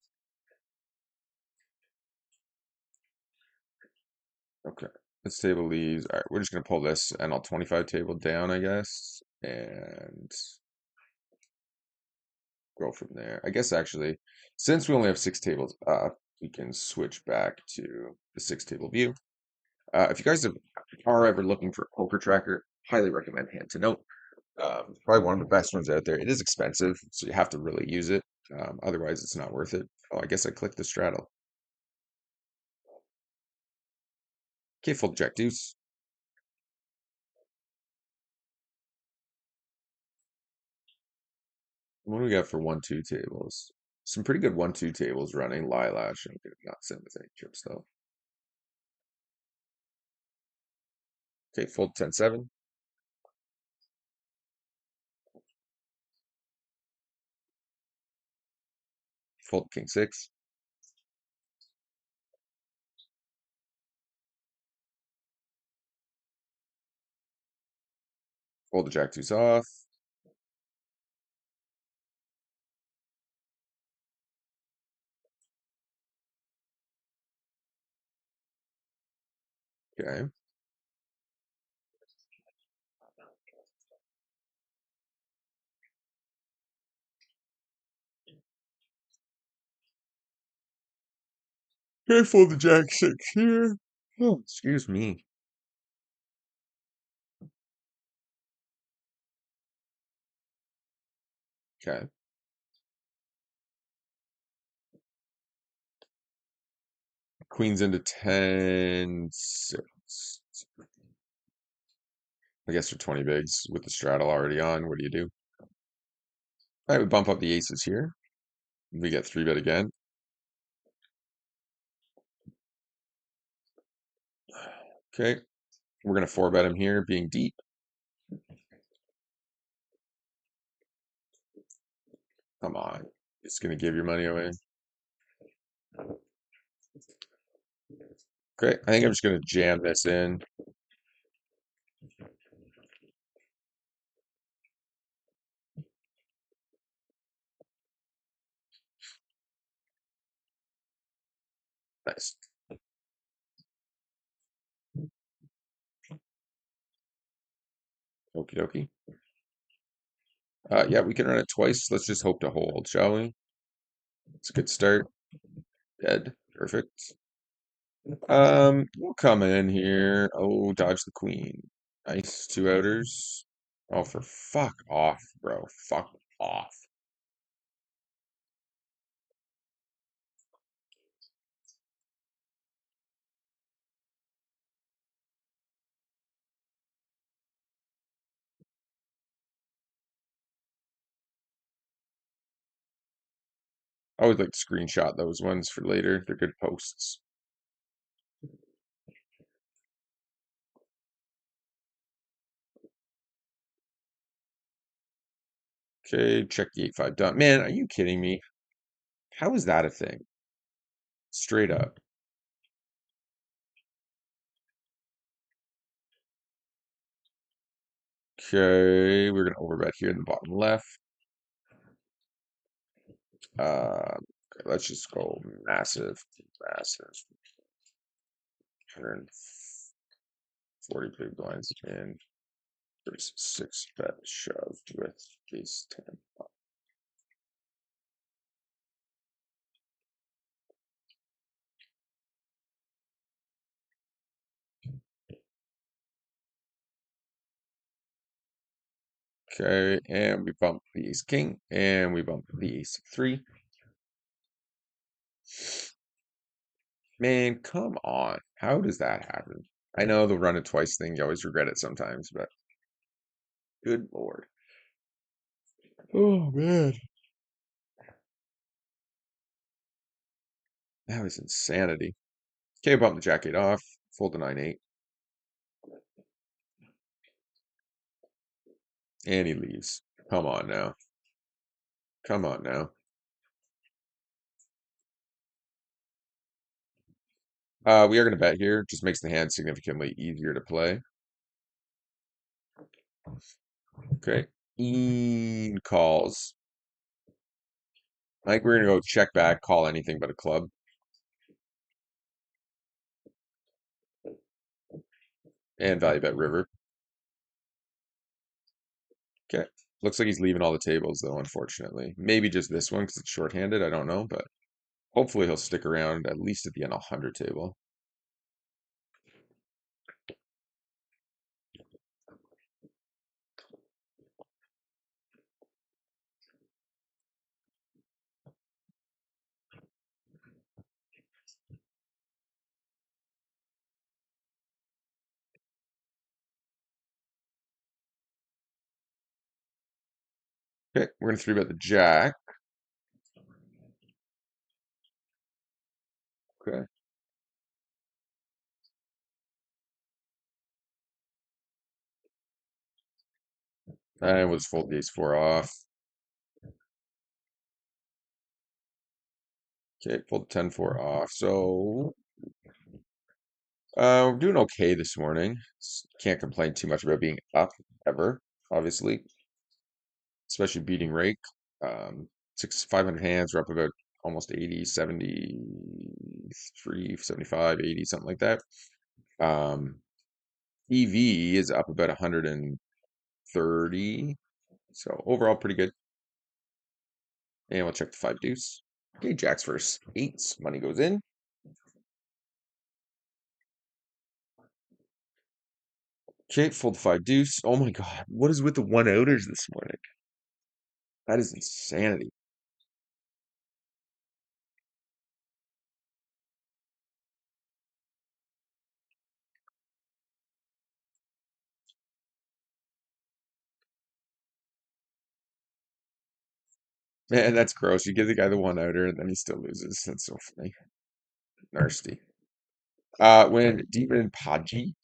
Okay. This table leaves. All right, we're just gonna pull this NL 25 table down, I guess, and go from there. I guess actually, since we only have six tables up, we can switch back to the six table view. If you guys are ever looking for a poker tracker, highly recommend Hand to Note. Probably one of the best ones out there. It is expensive, so you have to really use it. Otherwise, it's not worth it. Oh, I guess I clicked the straddle. Okay, fold jack deuce. What do we got for 1-2 tables? Some pretty good 1-2 tables running. Lilash. I'm not sitting with any chips though. Okay, fold 10-7. Fold king 6. Fold the jack deuce off. Okay. Okay, fold the jack 6 here. Oh, excuse me. Okay. Queens into 10, 6. I guess for 20 bigs with the straddle already on. What do you do? All right, we bump up the aces here. We get 3-bet again. Okay, we're gonna 4-bet him here, being deep. Come on. It's gonna give your money away. Okay, I think I'm just gonna jam this in. Nice. Okie dokie. Yeah, we can run it twice. Let's just hope to hold, shall we? It's a good start. Dead. Perfect. We'll come in here. Oh, dodge the queen. Nice. Two outers. Oh, for fuck off, bro. Fuck off. I always like to screenshot those ones for later. They're good posts. Okay, check the 8-5 done. Man, are you kidding me? How is that a thing? Straight up. Okay, we're gonna overbet here in the bottom left. Okay, let's just go massive, massive. 140 big blinds in. There's 6-bet shoved with ace 10. Okay, and we bump the ace king, and we bump the ace 3. Man, come on. How does that happen? I know the run it twice thing, you always regret it sometimes, but good lord. Oh man. That was insanity. Okay, bump the jack 8 off, fold the 9-8, and he leaves. Come on now. Come on now. We are going to bet here. Just makes the hand significantly easier to play. Okay. Ian calls. I think we're going to go check back, call anything but a club. And value bet river. Okay. Looks like he's leaving all the tables, though, unfortunately. Maybe just this one because it's shorthanded. I don't know, but hopefully he'll stick around at least at the N100 table. Okay, we're going to 3-bet the jack. Okay. And we'll just fold the ace 4 off. Okay, pulled the 10-4 off. So we're doing okay this morning. Can't complain too much about being up ever, obviously, especially beating rake. Um, 500 hands, we're up about almost 80, 73, 75, 80, something like that. Um, EV is up about 130. So overall, pretty good. And we'll check the 5 deuce. Okay, jacks versus eights. Money goes in. Okay, fold 5 deuce. Oh my God, what is with the one outers this morning? That is insanity. Man, that's gross. You give the guy the one outer and then he still loses. That's so funny. Nasty. When Demon and Podgy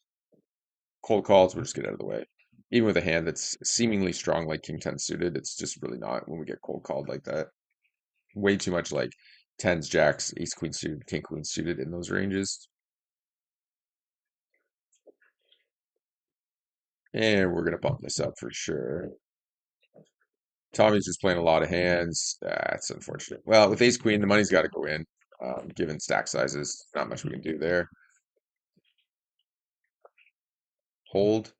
cold calls, we'll just get out of the way. Even with a hand that's seemingly strong like King 10 suited, it's just really not when we get cold called like that. Way too much like tens, jacks, ace queen suited, king queen suited in those ranges. And we're gonna bump this up for sure. Tommy's just playing a lot of hands. That's unfortunate. Well, with ace queen, the money's got to go in. Given stack sizes, not much we can do there. Hold.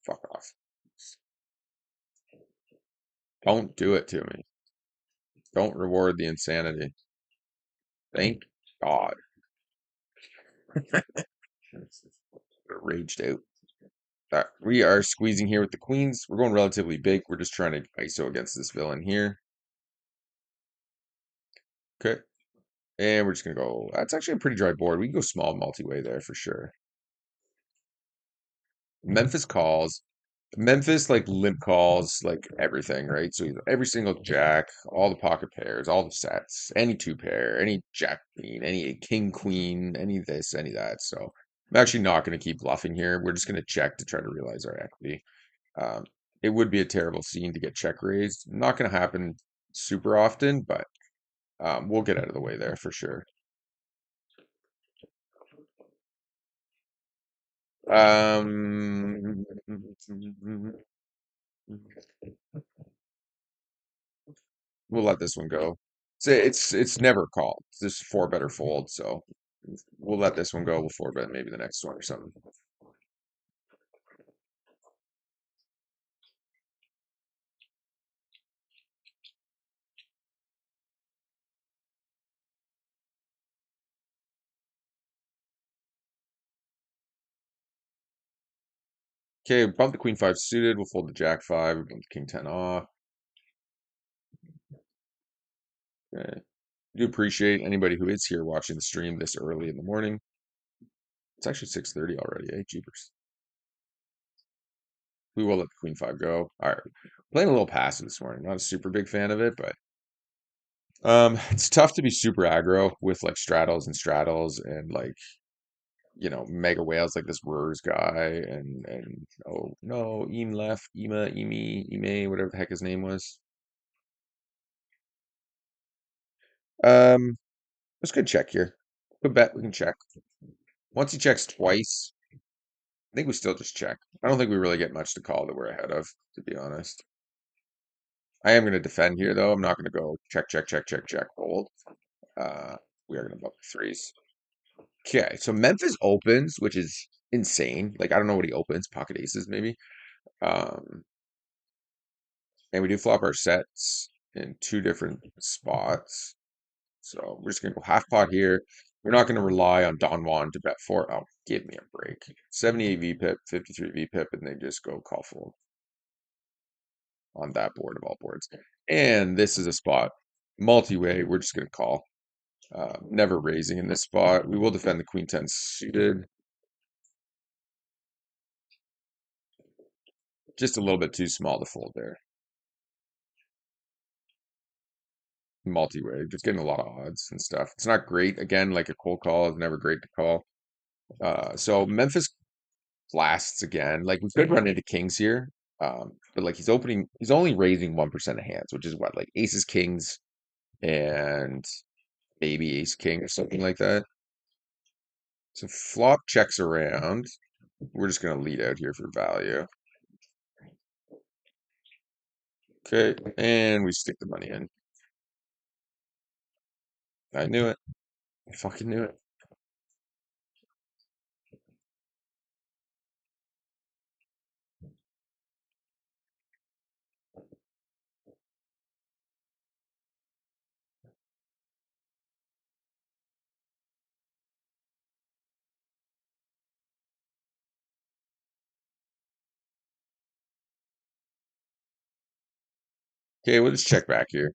Fuck off. Don't do it to me. Don't reward the insanity. Thank God. Raged out. We are squeezing here with the queens. We're going relatively big. We're just trying to ISO against this villain here. Okay. And we're just going to go. That's actually a pretty dry board. We can go small multi-way there for sure. Memphis calls. Memphis like limp calls like everything, right? So every single jack, all the pocket pairs, all the sets, any two pair, any jack queen, any king queen, any this, any that. So I'm actually not going to keep bluffing here. We're just going to check to try to realize our equity. Um, it would be a terrible scene to get check raised. Not going to happen super often, but we'll get out of the way there for sure. Um, we'll let this one go. It's never called. It's just four better fold, so we'll let this one go. We'll four bet maybe the next one or something. Okay, bump the queen five suited. We'll fold the jack five. We bump the king 10 off. Okay. Do appreciate anybody who is here watching the stream this early in the morning. It's actually 6:30 already, eh? Jeepers. We will let the queen five go. All right. Playing a little passive this morning. Not a super big fan of it, but it's tough to be super aggro with like straddles and like mega whales like this Rurs guy and oh no, Eam left, Ime, whatever the heck his name was. Let's go check here. Good bet we can check. Once he checks twice, I think we still just check. I don't think we really get much to call that we're ahead of, to be honest. I am going to defend here, though. I'm not going to go check, fold. Uh, we are going to bump the threes. Okay, so Memphis opens, which is insane. Like, I don't know what he opens, pocket aces, maybe. Um, and we do flop our sets in two different spots. So we're just going to go half pot here. We're not going to rely on Don Juan to bet four. Oh, give me a break. 78 VPIP, 53 VPIP, and they just go call fold on that board of all boards. And this is a spot. Multi-way, we're just going to call. Never raising in this spot. We will defend the queen 10 suited. Just a little bit too small to fold there. Multi-way, just getting a lot of odds and stuff. It's not great. Again, like a cold call is never great to call. So Memphis blasts again. Like we could run into kings here. But like he's only raising 1% of hands, which is what, like aces, kings, and maybe ace king or something like that. So flop checks around. We're just gonna lead out here for value. Okay, and we stick the money in. I knew it. I fucking knew it. Okay, we'll just check back here.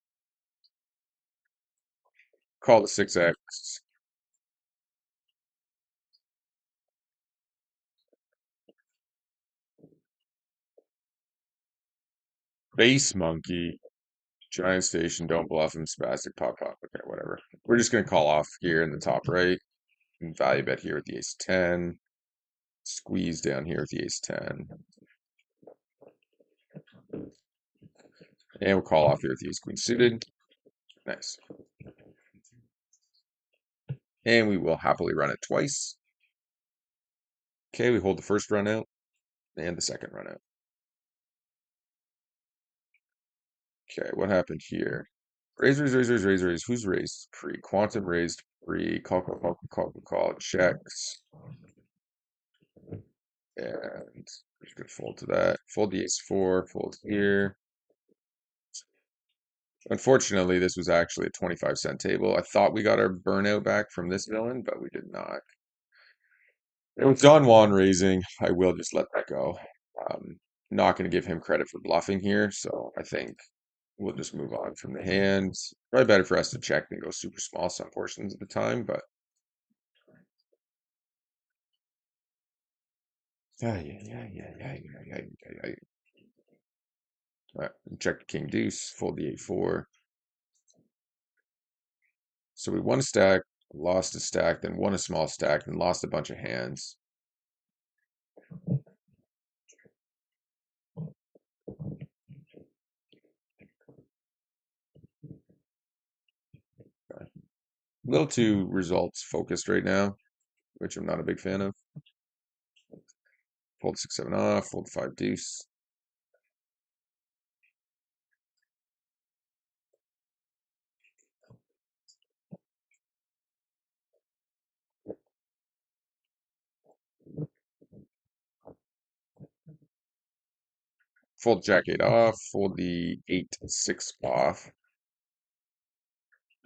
Call the 6x. Base monkey. Giant station. Don't bluff him. Spastic pop pop. Okay, whatever. We're just gonna call off here in the top right. And value bet here with the ace 10. Squeeze down here with the ace 10. And we'll call off here with the ace queen suited. Nice. And we will happily run it twice. Okay, we hold the first run out and the second run out. Okay, what happened here? Raise, raise, raise, raise, raise, raise. Who's raised? Pre. Quantum raised pre. Call, call, call, call, call, call. Checks. And we're just gonna fold to that. Fold the ace four. Fold here. Unfortunately, this was actually a 25-cent table. I thought we got our burnout back from this villain, but we did not. And with Don Juan raising, I will just let that go. Um, Not going to give him credit for bluffing here, so I think we'll just move on from the hands. Probably better for us to check and go super small some portions of the time, but yeah. All right, check King Deuce, fold the 8-4. So we won a stack, lost a stack, then won a small stack, and lost a bunch of hands. A little too results focused right now, which I'm not a big fan of. Fold 6-7 off, fold 5 deuce. Fold Jack 8 off, fold the 8-6 off.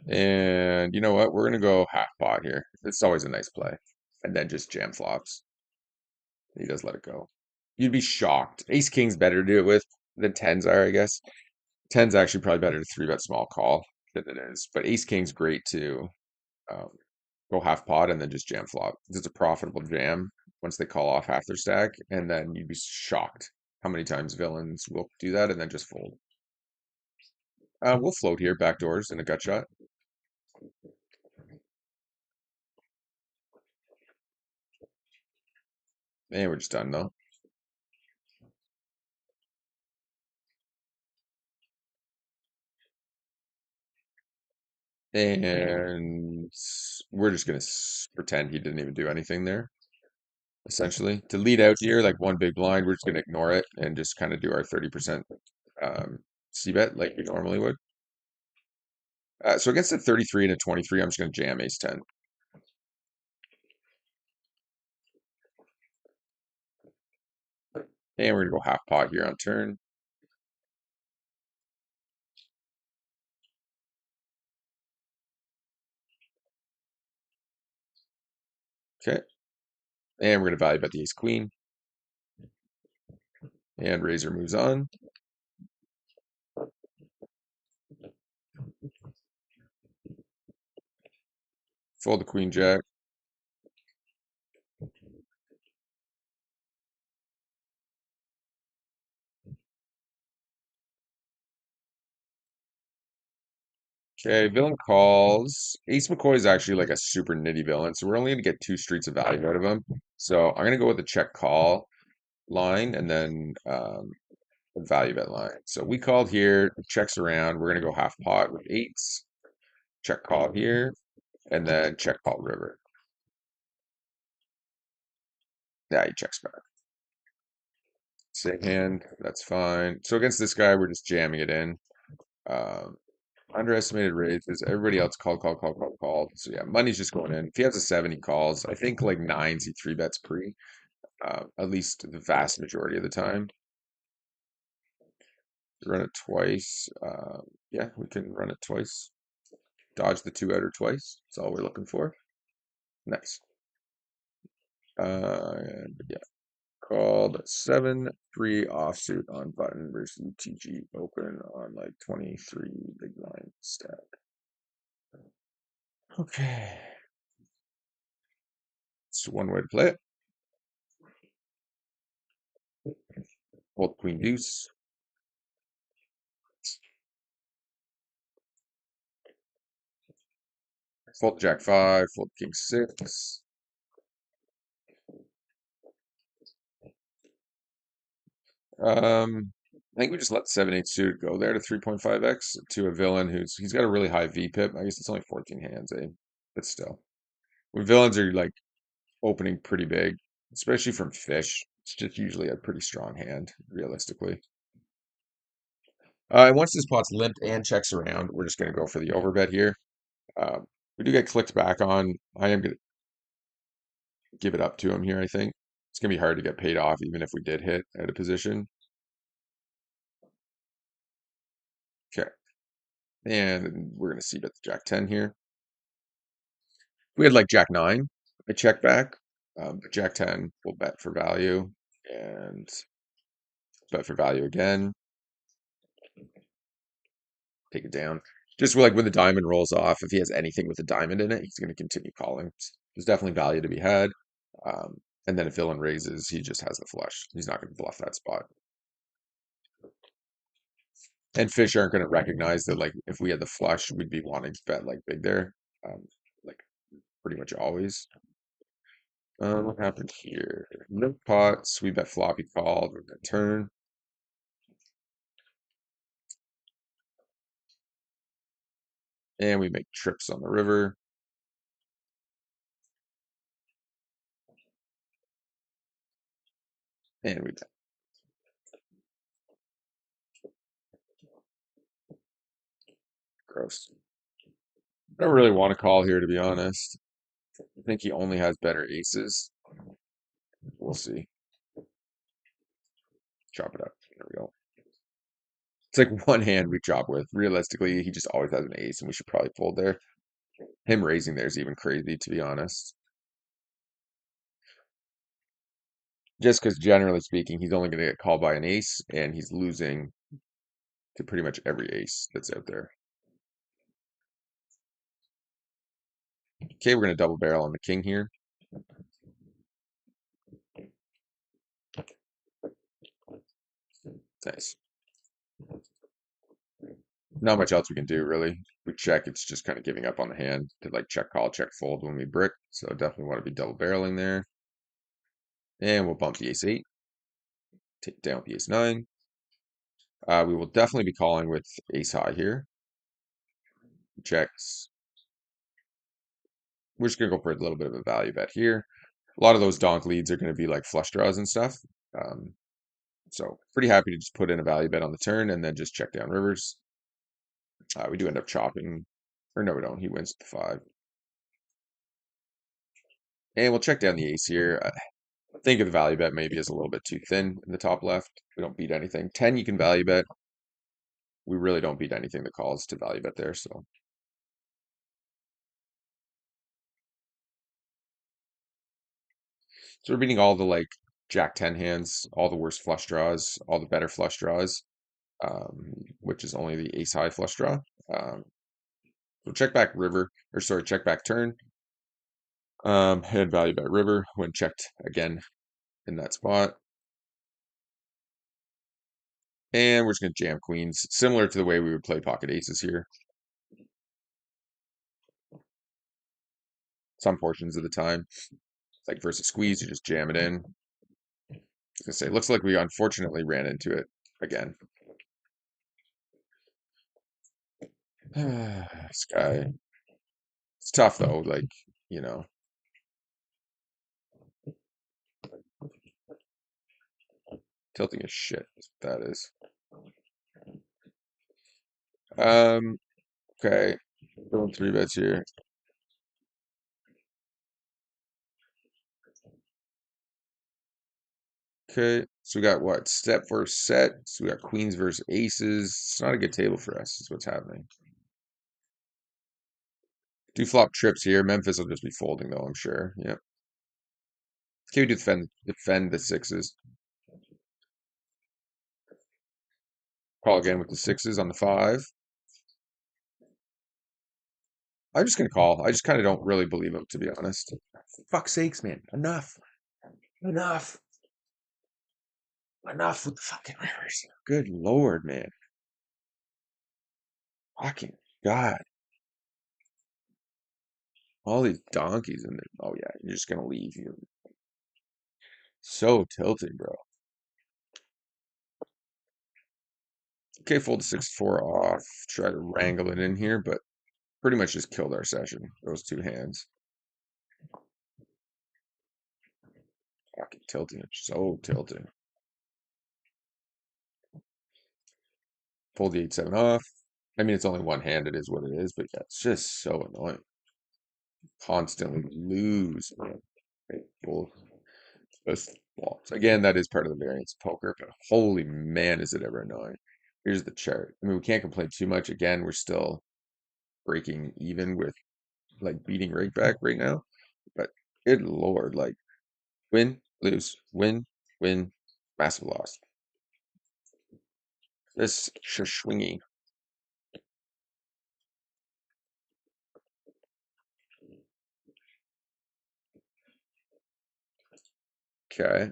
And you know what? We're gonna go half pot here. It's always a nice play. And then just jam flops. He does let it go. You'd be shocked. Ace King's better to do it with than tens are, I guess. Tens actually probably better to three bet small call than it is. But Ace King's great to um, go half pot and then just jam flop. It's a profitable jam once they call off half their stack, and then you'd be shocked how many times villains will do that and then just fold. We'll float here, backdoors in a gut shot. And we're just done though. And we're just gonna pretend he didn't even do anything there. Essentially, to lead out here, like one big blind, we're just gonna ignore it and just kind of do our 30% c bet like we normally would. So against a 33 and a 23, I'm just gonna jam ace 10. And we're gonna go half pot here on turn. Okay. And we're gonna value bet the ace queen. And razor moves on. Fold the queen jack. Okay, villain calls. Ace McCoy is actually like a super nitty villain, so we're only gonna get two streets of value out of him. So I'm gonna go with the check call line and then the value bet line. So we called here, checks around. We're gonna go half pot with eights, check call here, and then check call river. Yeah, he checks back. Same hand, that's fine. So against this guy, we're just jamming it in. Um, Underestimated raises. Everybody else called. So yeah, money's just going in. If he has a seven, he calls. I think like nines, he three bets pre. At least the vast majority of the time. Run it twice. Yeah, we can run it twice. Dodge the two outer twice. That's all we're looking for. Nice. And yeah, called 7-3 offsuit on button versus UTG open on like 23 big line stack. Okay. It's one way to play it. Fold queen deuce. Fold jack five. Fold king six. I think we just let 7-8 suited go there to 3.5x to a villain he's got a really high VPIP. I guess it's only 14 hands, eh? But still. When villains are like opening pretty big, especially from fish, it's just usually a pretty strong hand, realistically. And once this pot's limped and checks around, we're just gonna go for the overbet here. Um, we do get clicked back on. I am gonna give it up to him here, I think. It's gonna be hard to get paid off even if we did hit at a position. Okay. And we're gonna see bet the Jack 10 here. We had like Jack 9, I check back. But Jack 10 will bet for value and bet for value again. Take it down. Just like when the diamond rolls off, if he has anything with a diamond in it, he's going to continue calling. There's definitely value to be had. Um, and then if villain raises, he just has the flush. He's not going to bluff that spot. And fish aren't going to recognize that, like, if we had the flush, we'd be wanting to bet like big there, like pretty much always. What happened here? No pots. We bet floppy called. We bet turn. And we make trips on the river. And we bet. Gross. I don't really want to call here, to be honest. I think he only has better aces. We'll see. Chop it up. There we go. It's like one hand we chop with. Realistically, he just always has an ace, and we should probably fold there. Him raising there is even crazy, to be honest. Just because generally speaking, he's only going to get called by an ace, and he's losing to pretty much every ace that's out there. Okay, we're going to double barrel on the king here. Nice. Not much else we can do, really. We check, it's just kind of giving up on the hand to like check call, check fold when we brick. So definitely want to be double barreling there. And we'll bump the ace 8. Take down the ace 9. We will definitely be calling with ace high here. Checks. We're just going to go for a little bit of a value bet here. A lot of those donk leads are going to be like flush draws and stuff. Um, so pretty happy to just put in a value bet on the turn and then just check down rivers. We do end up chopping, or no, we don't. He wins the 5. And we'll check down the ace here. I think of the value bet maybe is a little bit too thin in the top left. We don't beat anything. 10 you can value bet. We really don't beat anything that calls to value bet there. So we're beating all the like Jack 10 hands, all the worst flush draws, all the better flush draws, which is only the ace high flush draw. So check back river, or sorry, check back turn. And value bet river when checked again in that spot. And we're just going to jam queens, similar to the way we would play pocket aces here. Some portions of the time. Like versus squeeze, you just jam it in. I was gonna say, looks like we unfortunately ran into it again. This guy, it's tough though. Like, you know, tilting is shit. That is. Um. Okay, going 3 bets here. Okay, so we got what? Step versus set. So we got queens versus aces. It's not a good table for us, is what's happening. Do flop trips here. Memphis will just be folding though, I'm sure. Yep. Okay, we do defend the sixes. Call again with the sixes on the 5. I'm just gonna call. I just kind of don't really believe him, to be honest. For fuck's sakes, man. Enough. Enough. Enough with the fucking rivers. Good lord, man. Fucking God. All these donkeys in there. Oh yeah, you're just gonna leave. You're so tilted, bro. Okay, fold 6-4 off. Try to wrangle it in here, but pretty much just killed our session. Those two hands. Fucking tilting. It's so tilting. Pull the 8-7 off. I mean, it's only one hand. It is what it is, but yeah, it's just so annoying. Constantly lose. Man. Right, both those flops. Again, that is part of the variance of poker, but holy man, is it ever annoying. Here's the chart. I mean, we can't complain too much. Again, we're still breaking even with like beating right back right now. But good lord, like win, lose, win, massive loss. This swingy. Okay.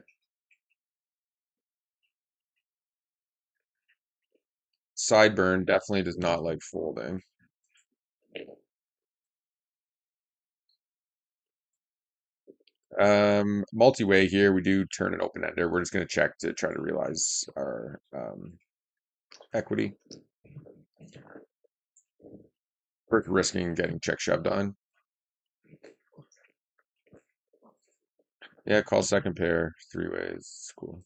Sideburn definitely does not like folding. Multi-way here, we do turn an open ender. We're just gonna check to try to realize our equity. Worth risking getting check shoved on. Yeah, call second pair, three ways. Cool.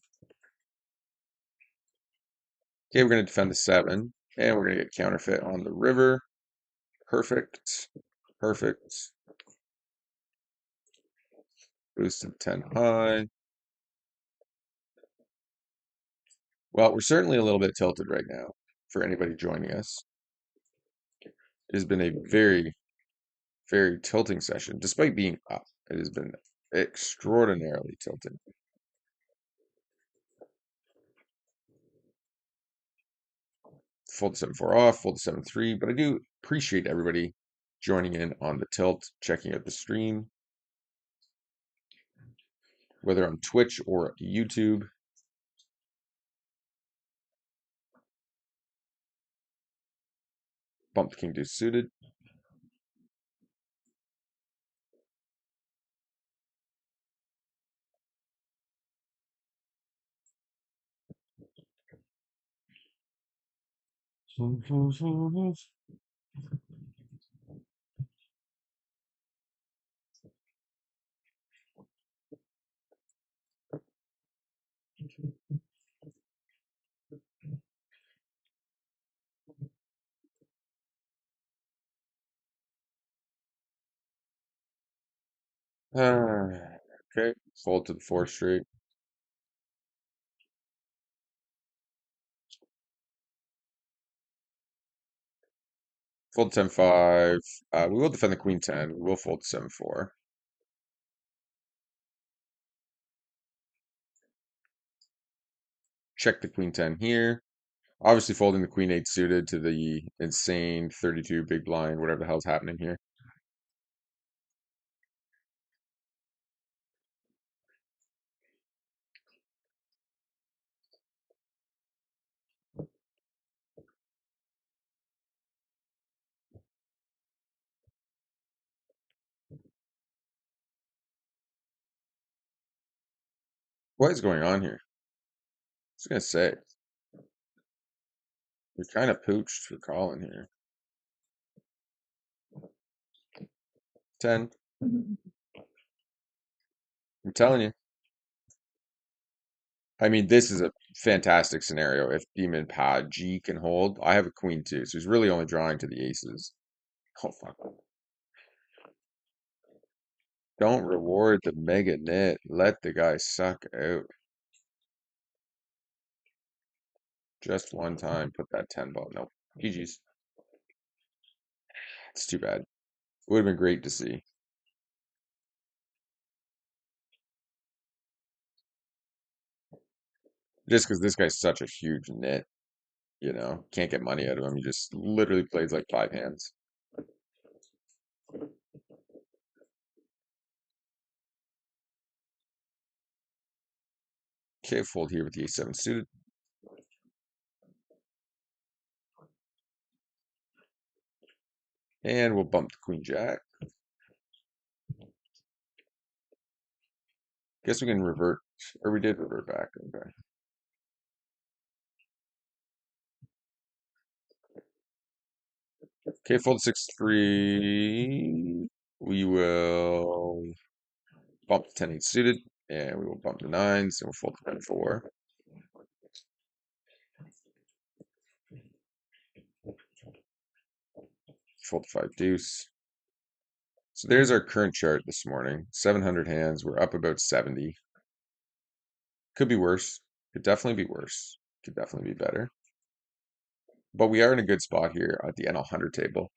Okay, we're gonna defend the 7, and we're gonna get counterfeit on the river. Perfect. Perfect. Boosted 10 high. Well, we're certainly a little bit tilted right now for anybody joining us. It has been a very, very tilting session, despite being up. It has been extraordinarily tilting. Fold 7-4 off, fold 7-3, but I do appreciate everybody joining in on the tilt, checking out the stream, whether on Twitch or YouTube. Bump the king deuce suited. Okay, fold to the 4 straight. Fold 10-5. We will defend the queen 10. We will fold 7-4. Check the queen 10 here. Obviously folding the queen 8 suited to the insane 32 big blind, whatever the hell's happening here. What is going on here? I was gonna say, we're kind of pooched for calling here. 10. I'm telling you. I mean, this is a fantastic scenario. If Demon Pod G can hold, I have a queen too, so he's really only drawing to the aces. Oh fuck! Don't reward the mega nit. Let the guy suck out. Just one time, put that 10 ball. Nope. GG's. It's too bad. It would have been great to see. Just because this guy's such a huge nit, can't get money out of him. He just literally plays like 5 hands. Okay, fold here with the a7 suited. And we'll bump the queen jack. Guess we can revert, or we did revert back. Okay. Okay, fold 6-3. We will bump the 10-8 suited, and we will bump the nines, and we'll fold the 10-4. Fold the 5 deuce. So there's our current chart this morning. 700 hands. We're up about 70. Could be worse. Could definitely be worse. Could definitely be better. But we are in a good spot here at the NL 100 table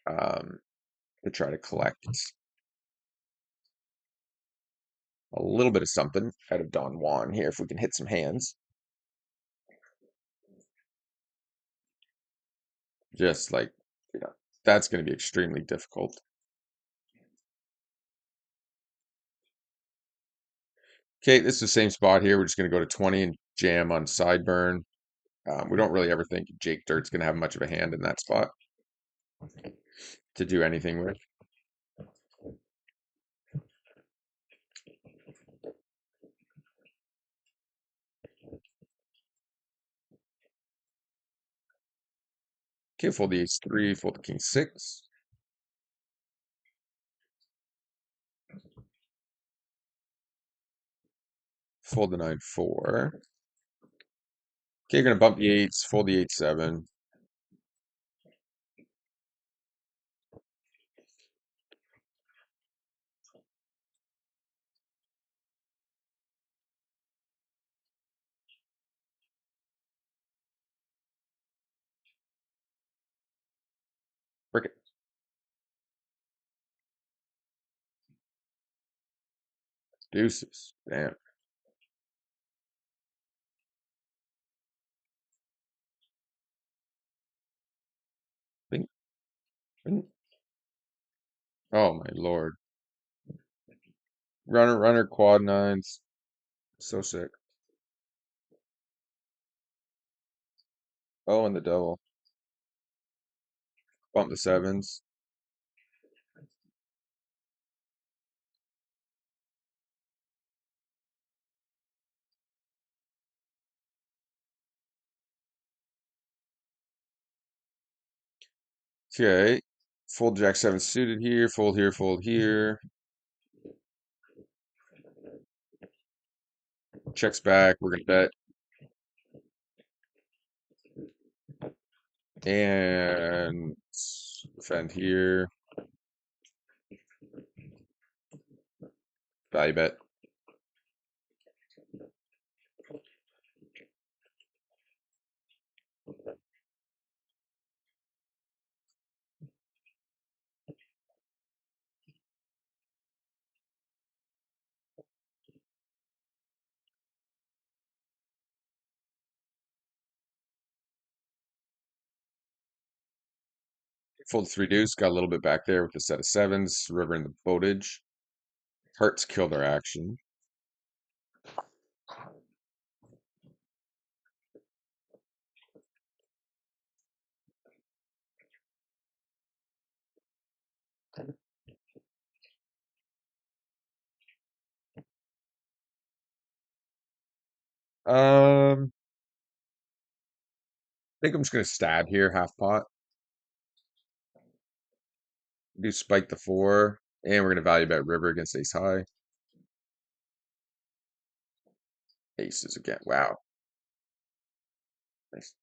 to try to collect a little bit of something out of Don Juan here if we can hit some hands. Just like, that's going to be extremely difficult. Okay, this is the same spot here. We're just going to go to 20 and jam on sideburn. We don't really ever think Jake Dirt's going to have much of a hand in that spot to do anything with. Okay, fold the ace-3, fold the king-6. Fold the 9-4. Okay, you're going to bump the 8s, fold the 8-7. Frick it. Deuces. Damn. Think, think- Oh my lord. Runner, runner, quad nines. So sick. Oh, and the double. Bump the sevens. Okay. Fold jack seven suited here. Fold here, fold here. Checks back. We're gonna bet. And defend here. Value bet. Fold three deuce. Got a little bit back there with the set of sevens. River in the boatage. Hearts kill their action. I think I'm just gonna stab here, half pot. Do spike the 4, and we're gonna value bet river against ace high. Aces again. Wow. Nice.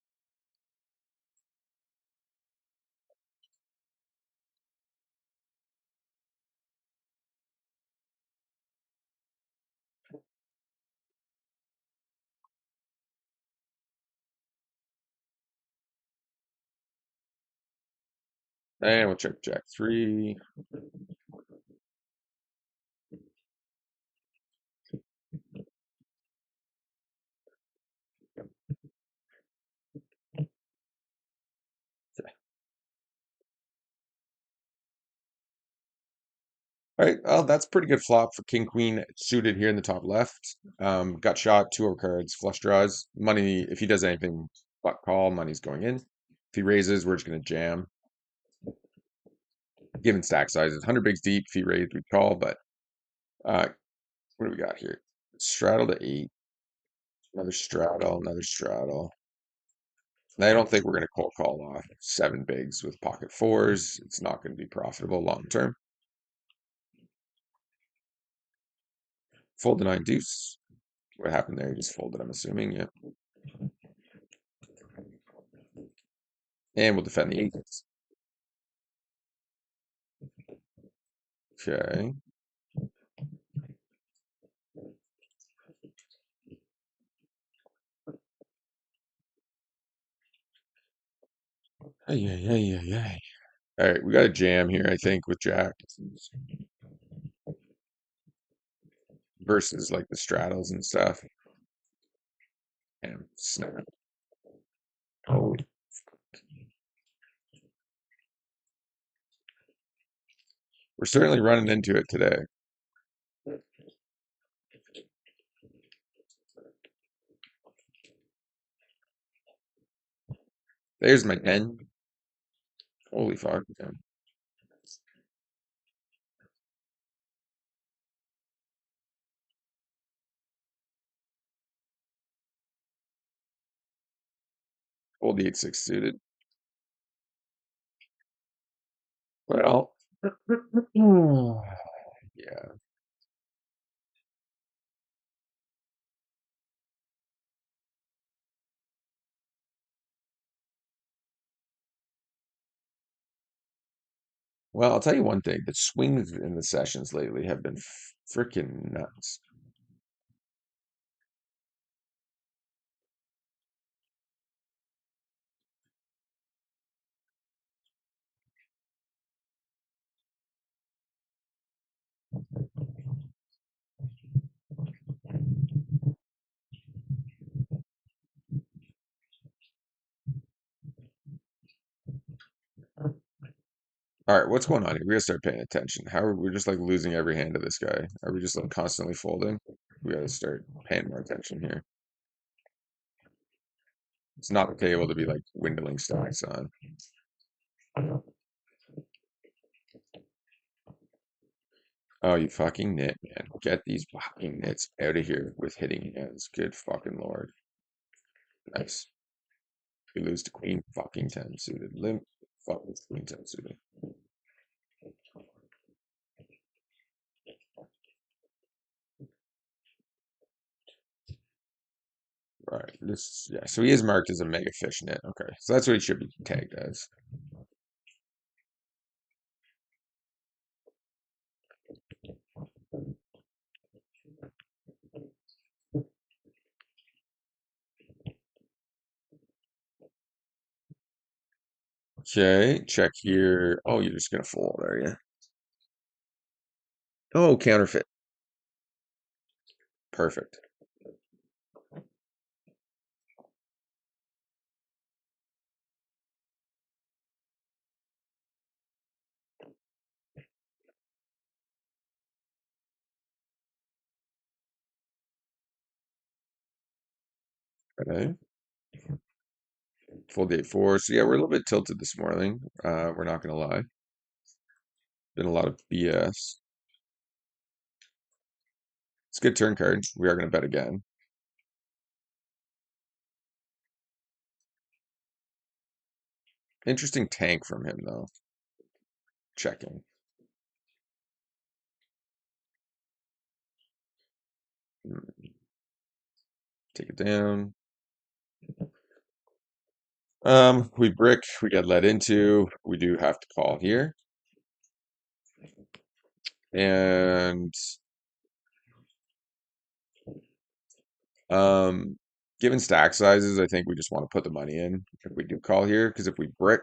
And we'll check jack 3. All right, well, that's pretty good flop for king queen suited here in the top left. Got shot, two overcards, flush draws. Money, if he does anything but call, money's going in. If he raises, we're just gonna jam. Given stack sizes, 100 bigs deep. If he raised, we'd call, but uh, what do we got here? Straddle to 8. Another straddle, another straddle. And I don't think we're going to cold call off seven bigs with pocket fours. It's not going to be profitable long term. Fold the nine deuce. What happened there? You just folded, I'm assuming. Yeah. And we'll defend the aces. Okay. Hey, yeah, yeah, yeah, yeah. All right, we got a jam here, I think, with Jack versus like the straddles and stuff. And snap. Oh, we're certainly running into it today. There's my 10. Holy fuck. Yeah. Hold the 8-6 suited. Well, yeah. Well, I'll tell you one thing. The swings in the sessions lately have been freaking nuts. All right, what's going on here? We gotta start paying attention. How are we just like losing every hand to this guy? Are we just like constantly folding? We gotta start paying more attention here. It's not okay able to be like dwindling stacks on. Oh, you fucking nit, man. Get these fucking nits out of here with hitting hands. Good fucking lord. Nice. We lose to queen fucking 10 suited. Limp fucking queen 10 suited. Right. This, yeah. So he is marked as a mega fishnet. Okay. So that's what he should be tagged as. Okay. Check here. Oh, you're just gonna fold, are you? Oh, counterfeit. Perfect. Okay. Full date four. So yeah, we're a little bit tilted this morning. We're not gonna lie. Been a lot of BS. It's a good turn card. We are gonna bet again. Interesting tank from him though. Checking. Hmm, take it down. We brick, we get led into. We do have to call here. And given stack sizes, I think we just want to put the money in if we do call here, because if we brick,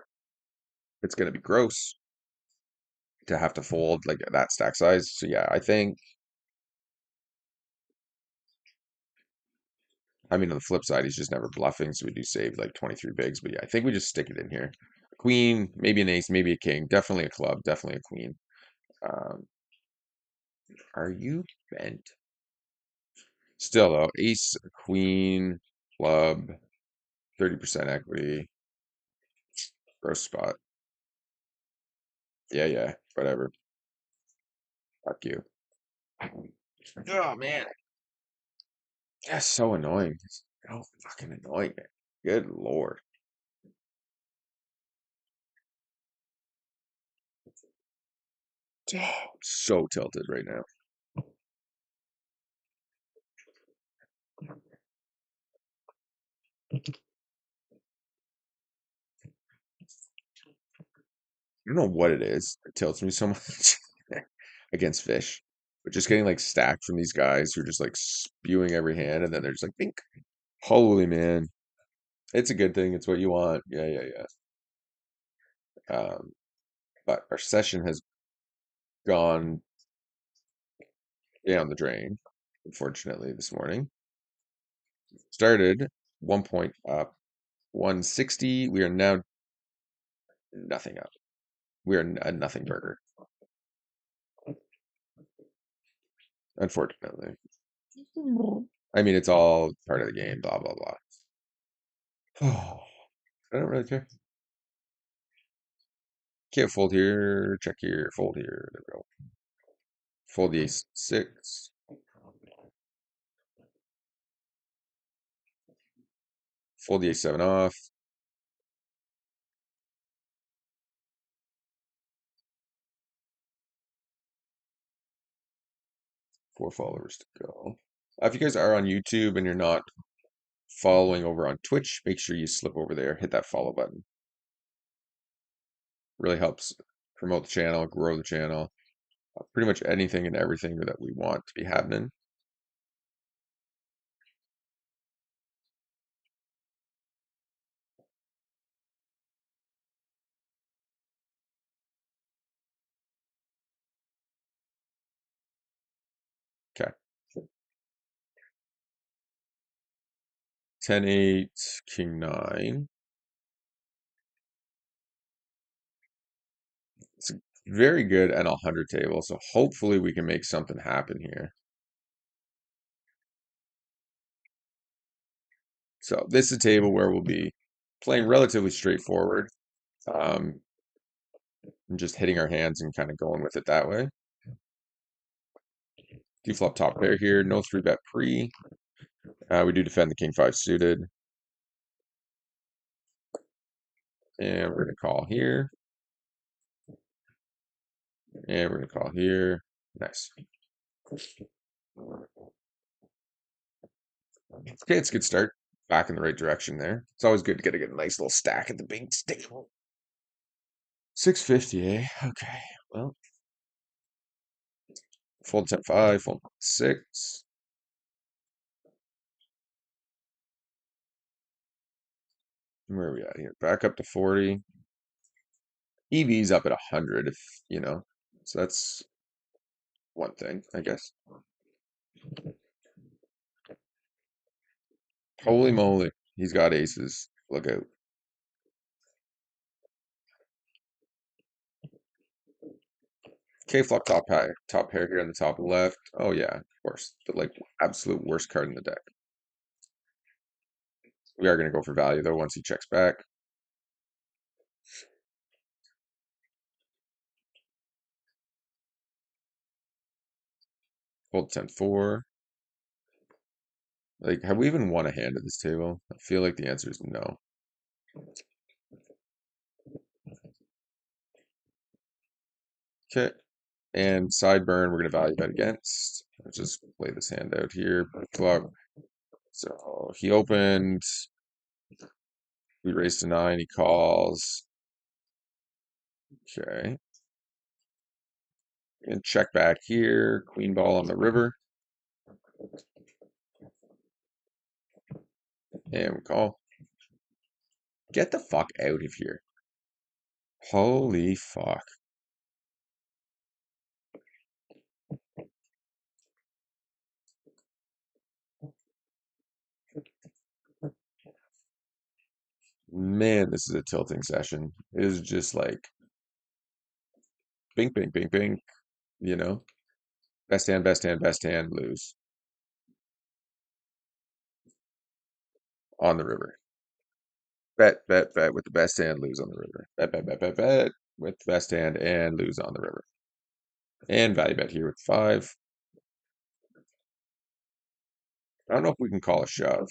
it's gonna be gross to have to fold like that stack size. So yeah, I think I mean on the flip side, he's just never bluffing, so we do save like 23 bigs. But yeah, I think we just stick it in here. Queen, maybe an ace, maybe a king, definitely a club, definitely a queen. Um, are you bent? Still though, ace, queen, club, 30% equity, gross spot. Yeah, yeah, whatever. Fuck you. Oh man, that's so annoying. So fucking annoying, man. Good lord. So tilted right now. I don't know what it is. It tilts me so much against fish. But just getting like stacked from these guys who are just like spewing every hand and then they're just like bink. Holy man. It's a good thing. It's what you want. Yeah, yeah, yeah. But our session has gone down the drain, unfortunately, this morning. Started 1 point up, 160. We are now nothing up. We are a nothing burger, unfortunately. I mean, it's all part of the game, blah, blah, blah. Oh, I don't really care. Can't fold here, check here, fold here. There we go. Fold the ace six. Fold the ace seven off. Four followers to go. If you guys are on YouTube and you're not following over on Twitch, make sure you slip over there, hit that follow button. Really helps promote the channel, grow the channel. Pretty much anything and everything that we want to be happening. Okay. 10-8, king 9. It's a very good NL100 table, so hopefully we can make something happen here. So this is a table where we'll be playing relatively straightforward, and just hitting our hands and kind of going with it that way. Flop top pair here, no 3-bet pre. We do defend the king 5 suited. And we're going to call here. And we're going to call here. Nice. Okay, it's a good start. Back in the right direction there. It's always good to get a nice little stack at the big table. 650, eh? Okay, well. Fold 10-5, fold 6. Where are we at here? Back up to 40. EV's up at 100 if, you know. So that's one thing, I guess. Holy moly. He's got aces. Look out. K flop top high, top pair here on the top left. Oh yeah, of course. The like absolute worst card in the deck. We are gonna go for value though once he checks back. Fold 10-4. Like, have we even won a hand at this table? I feel like the answer is no. Okay. And sideburn, we're gonna value bet against. Let's just play this hand out here. Flop. So he opened. We raised to 9. He calls. Okay. And check back here. Queen ball on the river. And we call. Get the fuck out of here. Holy fuck. Man, this is a tilting session. It is just like bink, bink, bink, bink. You know? Best hand, best hand, best hand, lose. On the river. Bet, bet, bet with the best hand, lose on the river. Bet, bet, bet, bet, bet with the best hand and lose on the river. And value bet here with 5. I don't know if we can call a shove,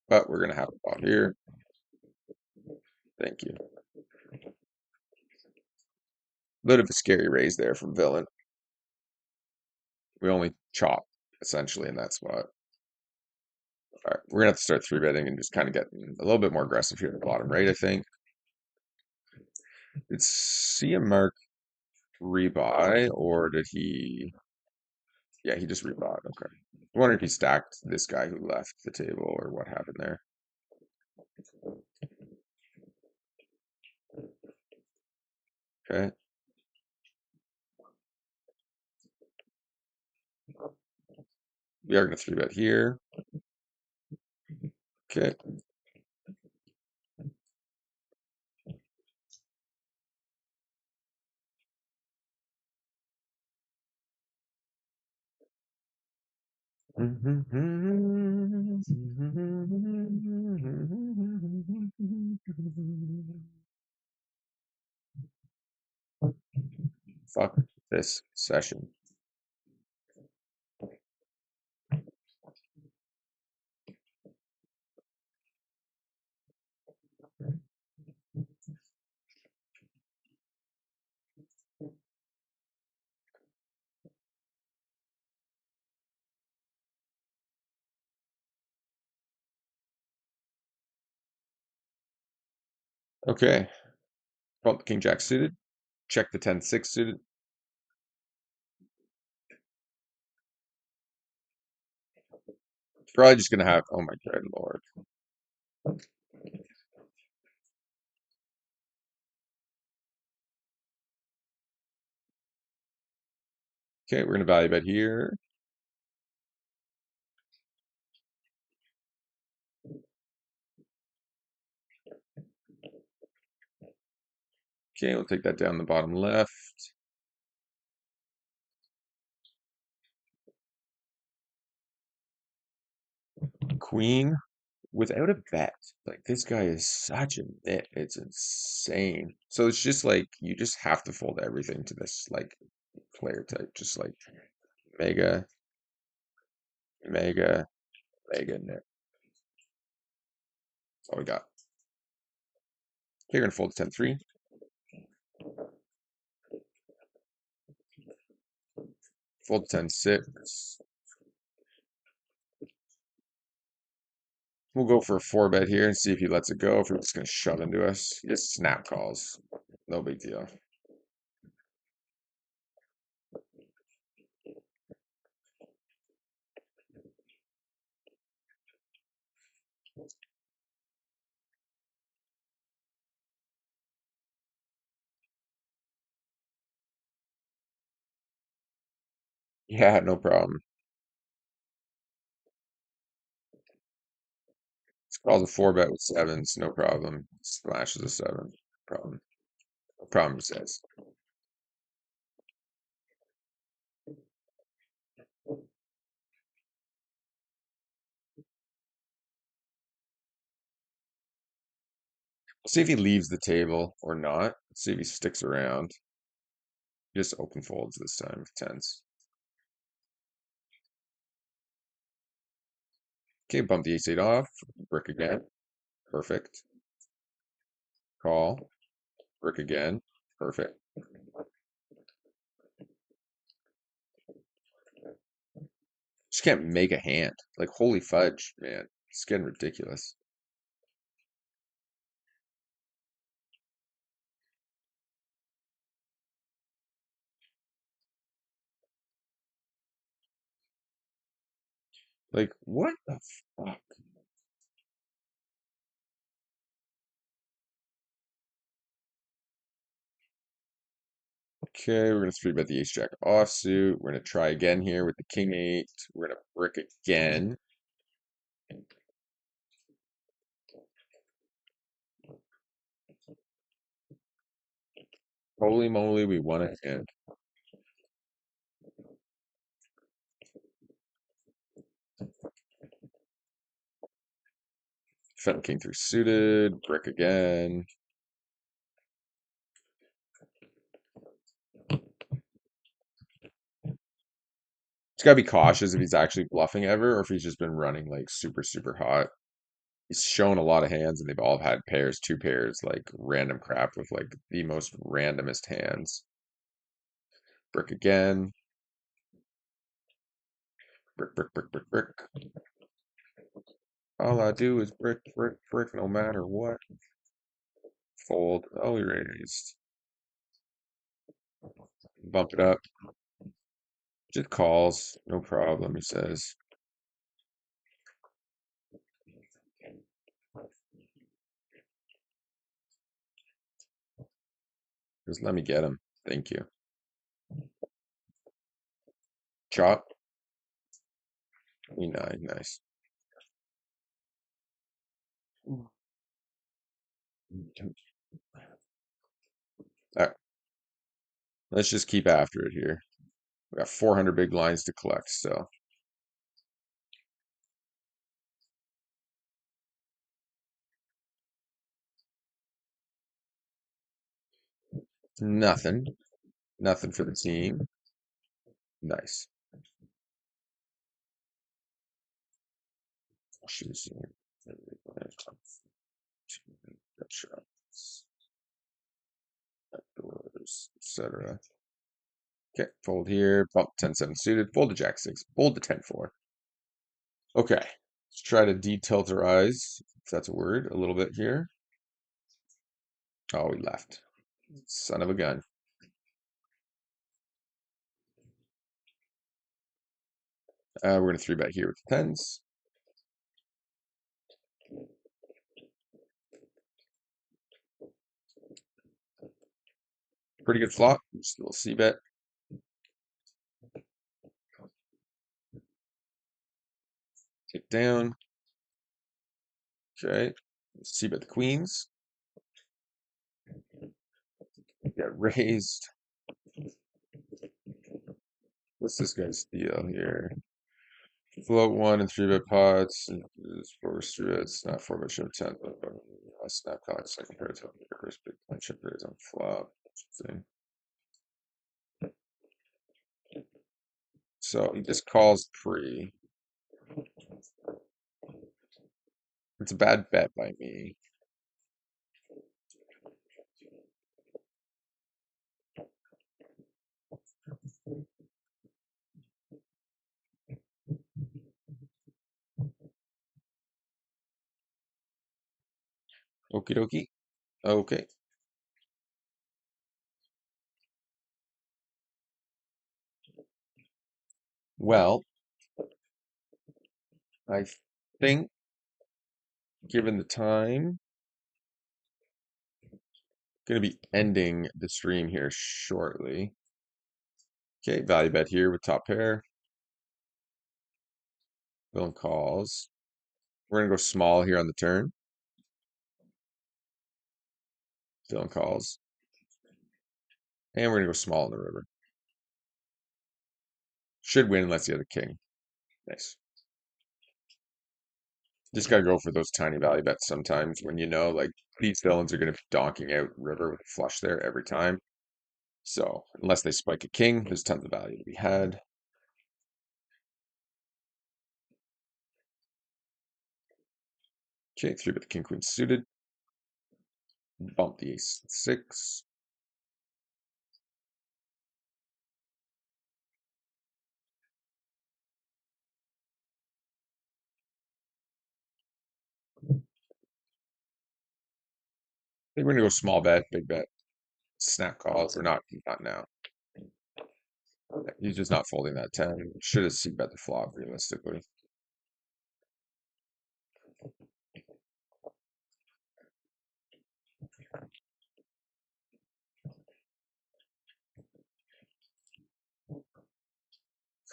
but we're going to have a ball here. Thank you. Bit of a scary raise there from villain. We only chop essentially in that spot. All right, we're gonna have to start three betting and just kind of get a little bit more aggressive here at the bottom right. I think did CM Mark rebuy or did he? Yeah, he just rebought. Okay. I wonder if he stacked this guy who left the table or what happened there. Okay. We are gonna three bet here. Okay. Fuck this session. Okay. Call the king jack suited. Check the 10-6 suited. Probably just gonna have, oh my god, lord. Okay, we're gonna value bet here. Okay, we'll take that down the bottom left. Queen without a bet. Like this guy is such a bit. It's insane. So it's just like you just have to fold everything to this like player type. Just like mega, mega, mega nit. That's all we got. Okay, we're gonna fold to 10-3. Fold to 10-6. We'll go for a four bet here and see if he lets it go. If he's just gonna shove into us. He just snap calls. No big deal. Yeah, no problem. It's called a four bet with sevens, no problem. Splashes a seven. Problem. No problem, he says. See if he leaves the table or not. See if he sticks around. He just open folds this time with tens. Okay, bump the ace eight off. Brick again. Perfect. Call. Brick again. Perfect. Just can't make a hand. Like, holy fudge, man. It's getting ridiculous. Like, what the fuck? Okay, we're gonna three bet the ace jack offsuit. We're gonna try again here with the king eight. We're gonna brick again. Holy moly, we won a hand. Defend king three suited. Brick again. He's gotta be cautious if he's actually bluffing ever, or if he's just been running like super, super hot. He's shown a lot of hands, and they've all had pairs, two pairs, like random crap with like the most randomest hands. Brick again. Brick, brick, brick, brick, brick. All I do is brick, brick, brick, no matter what. Fold. Oh, we raised. Bump it up. Just calls. No problem, he says. Just let me get him. Thank you. Chop. E9, nice. Alright, let's just keep after it here. We got 400 big lines to collect, so nothing. Nothing for the team. Nice. Choosing shots, doors, etc. Okay, fold here, bump 10-7 suited, fold to Jack-6, fold to 10-4. Okay, let's try to detilterize, if that's a word, a little bit here. Oh, we left. Son of a gun. We're going to 3-bet here with the 10s. Pretty good flop. Still C-bet. Take down. Okay. C-bet the queens. Get raised. What's this guy's deal here? Float 1 and 3-bet pots. It's 4 3-bets, not 4-bet shove 10. Snap cock, second pair of first big blind chip raise on flop. So he just calls pre. It's a bad bet by me. Okie dokie. Okay. Well, I think given the time, going to be ending the stream here shortly. Okay, value bet here with top pair. Villain calls. We're going to go small here on the turn. Villain calls. And we're going to go small on the river. Should win unless you have a king. Nice. Just got to go for those tiny value bets sometimes when you know like these villains are going to be donking out river with a flush there every time. So unless they spike a king, there's tons of value to be had. Okay, 3-bet the king queen suited. Bump the ace 6. I think we're gonna go small bet, big bet, snap calls, or not now. He's just not folding that 10. Should have c bet the flop realistically.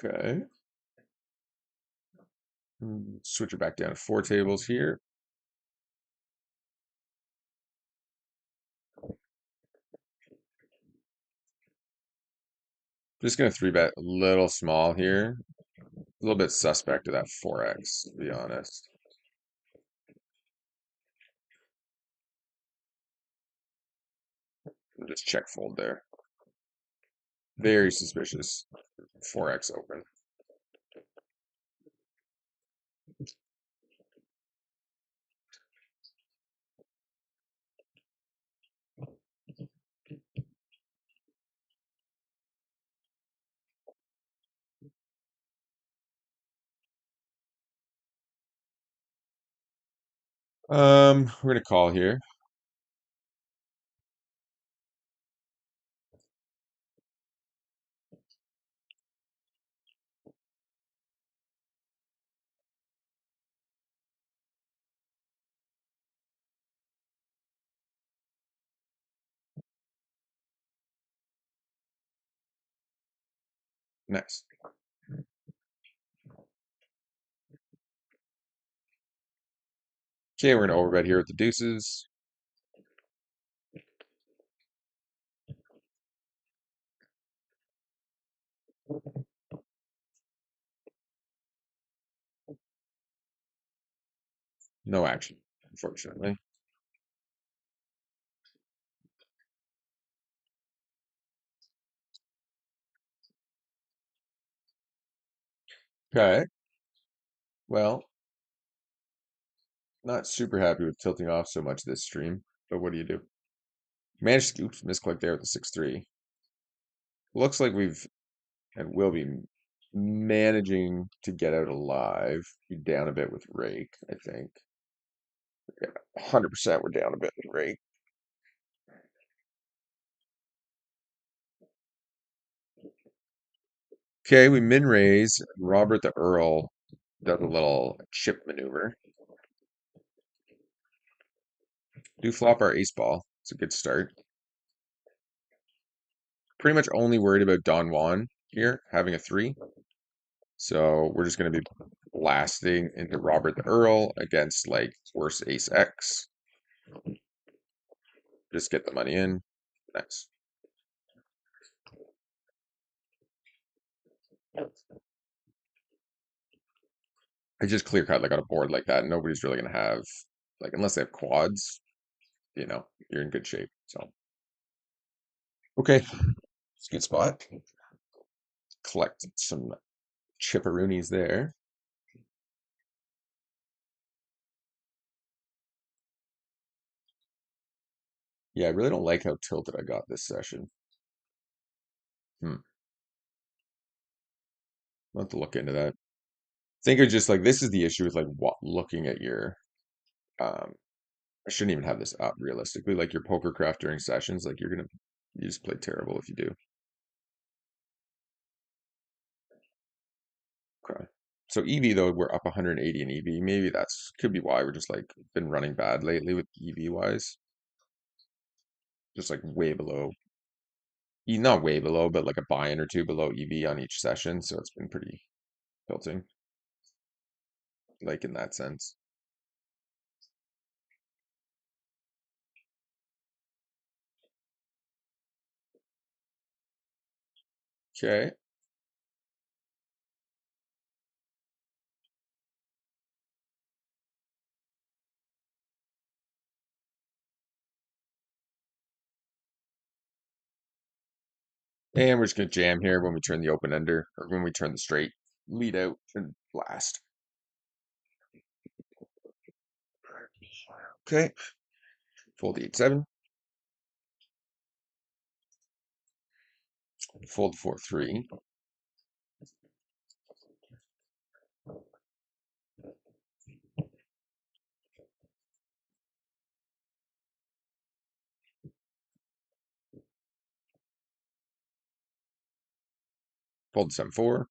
Okay. Switch it back down to 4 tables here. Just gonna 3-bet a little small here. A little bit suspect of that 4x, to be honest. Just check fold there. Very suspicious. 4x open. We're gonna call here. Nice. Okay, we're gonna overbet here with the deuces. No action, unfortunately. Okay. Well, not super happy with tilting off so much this stream, but what do you do? Managed to oops, misclick there with the 6-3. Looks like we've and will be managing to get out alive. Be down a bit with rake, I think. Yeah, 100% we're down a bit with rake. Okay, we min raise. Robert the Earl does a little chip maneuver. Do flop our ace ball. It's a good start. Pretty much only worried about Don Juan here having a 3. So we're just going to be blasting into Robert the Earl against like worse ace X. Just get the money in. Nice. I just clear cut like on a board like that. Nobody's really going to have, like, unless they have quads, you're in good shape. So, okay, it's a good spot. Collect some chipperoonies there. Yeah, I really don't like how tilted I got this session. Hmm. I'll have to look into that. Think of just like this is the issue with like what looking at your um I shouldn't even have this up realistically. Like your poker craft during sessions, like you just play terrible if you do. Okay. So EV though, we're up 180 in EV. Maybe that's could be why we're just like been running bad lately with EV wise. Just like way below, not way below, but like a buy-in or two below EV on each session. So it's been pretty tilting, like in that sense. Okay. And we're just gonna jam here when we turn the open ender or when we turn the straight lead out and blast. Okay. Fold the 8-7. Fold 4-3. Fold 7-4.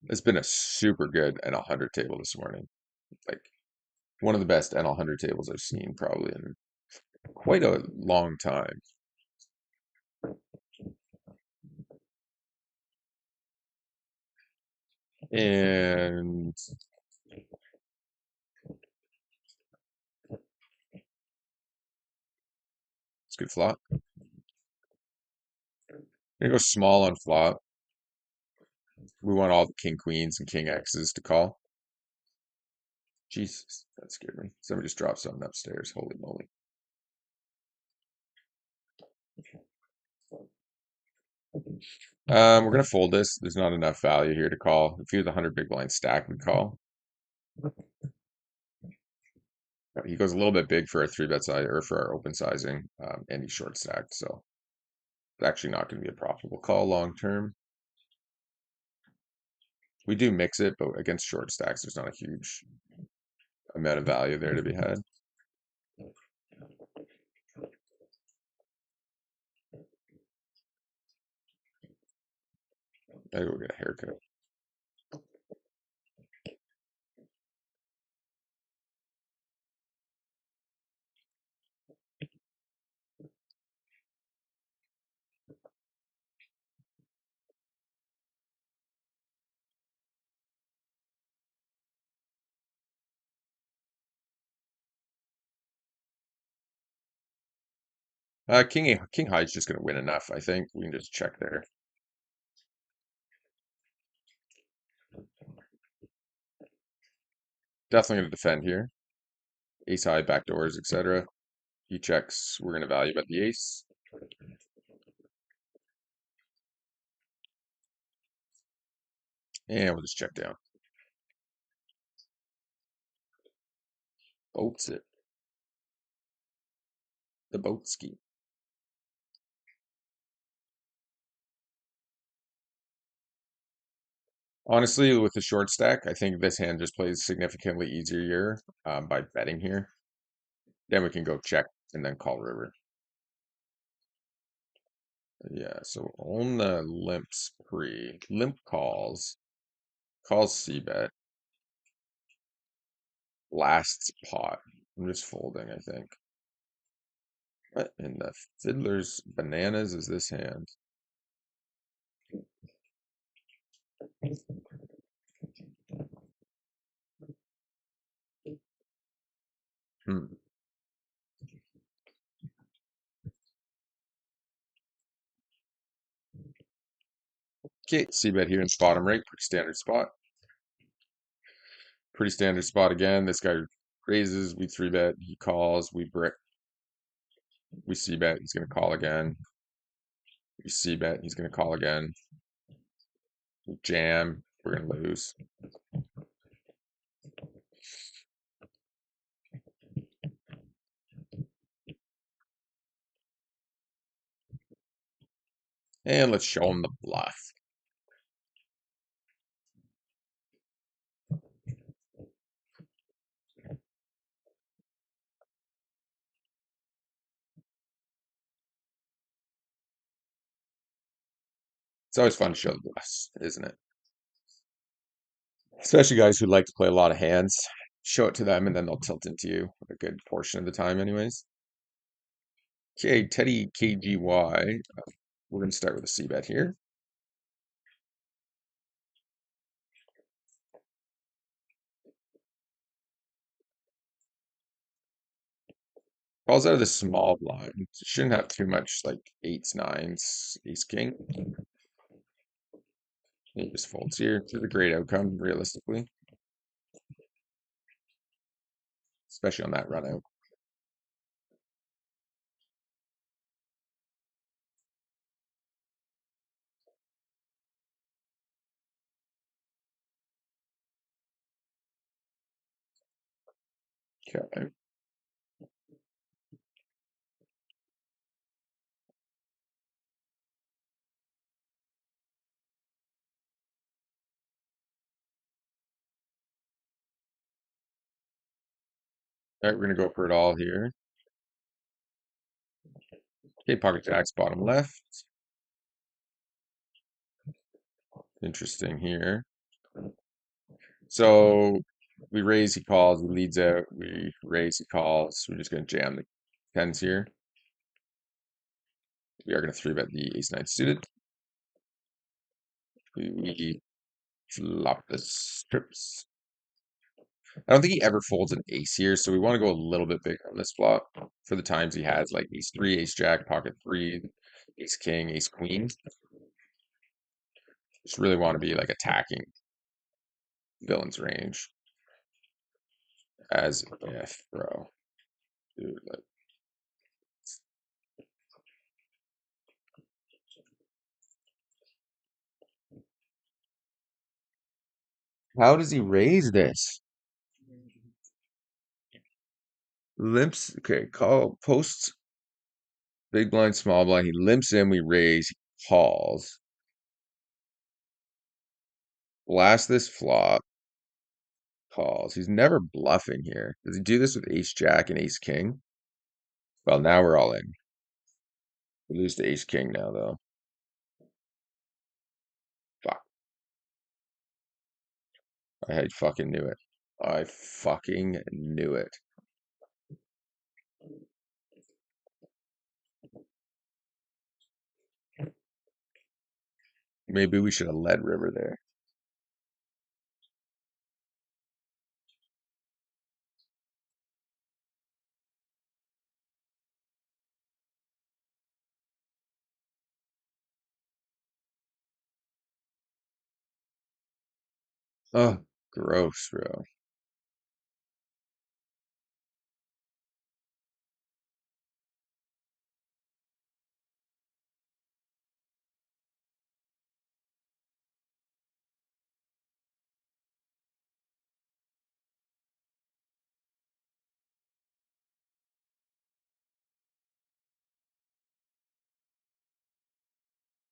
It's been a super good NL100 table this morning. Like one of the best NL100 tables I've seen probably in quite a long time. And it's good flop. Gonna go small on flop. We want all the king queens and king X's to call. Jesus, that scared me. Somebody just dropped something upstairs. Holy moly. We're gonna fold this. There's not enough value here to call. If he was 100 big blind stack, we'd call. He goes a little bit big for our 3-bet size or for our open sizing, and he's short stacked, so it's actually not going to be a profitable call long term. We do mix it, but against short stacks, there's not a huge amount of value there to be had. I go get a haircut. King high's just gonna win enough. I think we can just check there. Definitely gonna defend here. Ace high, backdoors, etc. He checks. We're gonna value bet the ace. And we'll just check down. Boats it. The boat ski. Honestly, with the short stack, I think this hand just plays significantly easier by betting here. Then we can go check and then call river. Yeah, so on the limps pre, limp calls C bet, lasts pot. I'm just folding, I think. What in the fiddler's bananas is this hand? Hmm. Okay, C bet here in bottom right, pretty standard spot. Pretty standard spot again. This guy raises, we three bet, he calls, we brick, we C bet, he's gonna call again. We C bet, he's gonna call again. We jam, we're gonna lose. And let's show him the bluff. It's always fun to show the bluffs, isn't it? Especially guys who like to play a lot of hands. Show it to them and then they'll tilt into you a good portion of the time anyways. Okay, Teddy KGY. We're going to start with a C bet here. Calls out of the small blind. Shouldn't have too much like eights, nines, ace, king. He just folds here. It's a great outcome, realistically. Especially on that run out. Okay. All right, we're going to go for it all here. Okay, pocket jacks, bottom left. Interesting here. So we raise, he calls, he leads out, we raise, he calls. We're just going to jam the tens here. We are going to three bet the ace nine suited. We flop the strips. I don't think he ever folds an ace here, so we want to go a little bit bigger on this flop for the times he has like ace three, ace jack, pocket three, ace king, ace queen. Just really want to be like attacking villain's range as if, bro. Dude, like, how does he raise this? Limps, okay, call, posts, big blind, small blind. He limps in, we raise, he calls. Blast this flop. calls. He's never bluffing here. Does he do this with ace jack and ace king? Well, now we're all in. We lose to ace king now, though. Fuck. I fucking knew it. I fucking knew it. Maybe we should have led river there. Oh, gross, bro.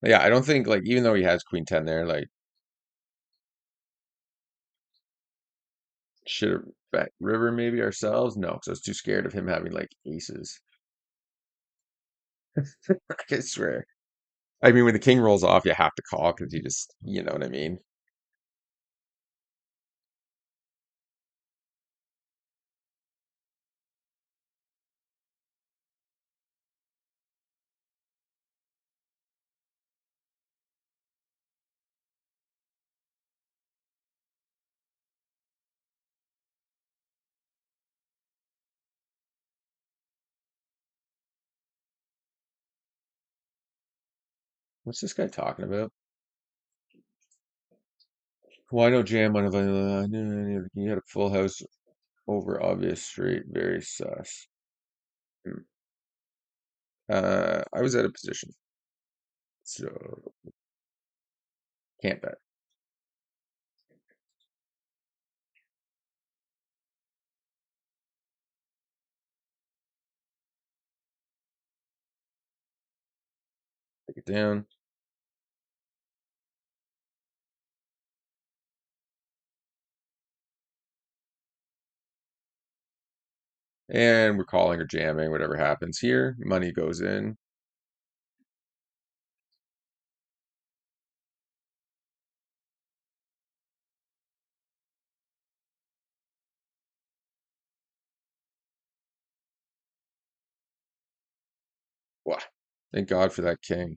Yeah, I don't think like even though he has queen 10 there, like should have bet river maybe ourselves. No, because I was too scared of him having like aces. I swear. I mean, when the king rolls off, you have to call because you just, you know what I mean? What's this guy talking about? Why no jam on a you had a full house over obvious straight, very sus. Hmm. I was out of position, so can't bet. Take it down. And we're calling or jamming, whatever happens here. Money goes in. Wow. Thank God for that king.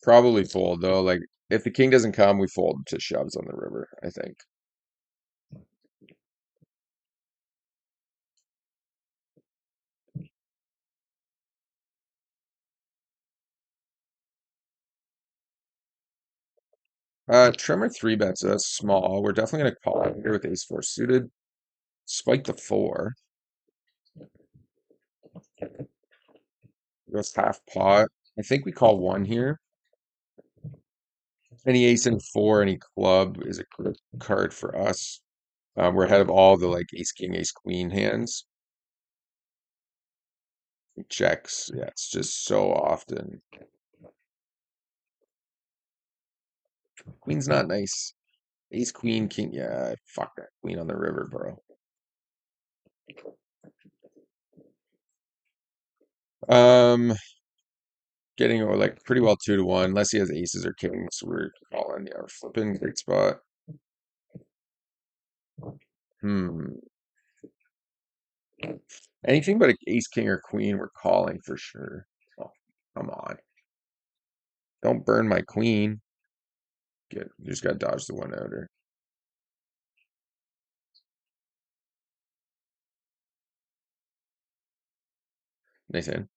Probably fold though. Like if the king doesn't come, we fold to shoves on the river, I think. Trimmer three bets us small. We're definitely gonna call here with ace four suited. Spike the four. Goes half pot. I think we call one here. Any ace and four, any club is a good card for us. We're ahead of all the like ace king, ace queen hands. Checks. Yeah, it's just so often. Queen's not nice. Ace queen king. Yeah, fuck that queen on the river, bro. Um, getting or like pretty well 2-1, unless he has aces or kings. We're calling. Yeah, we're flipping. Great spot. Hmm. Anything but ace king or queen, we're calling for sure. Oh, come on. Don't burn my queen. Good. You just gotta dodge the one outer. Nathan.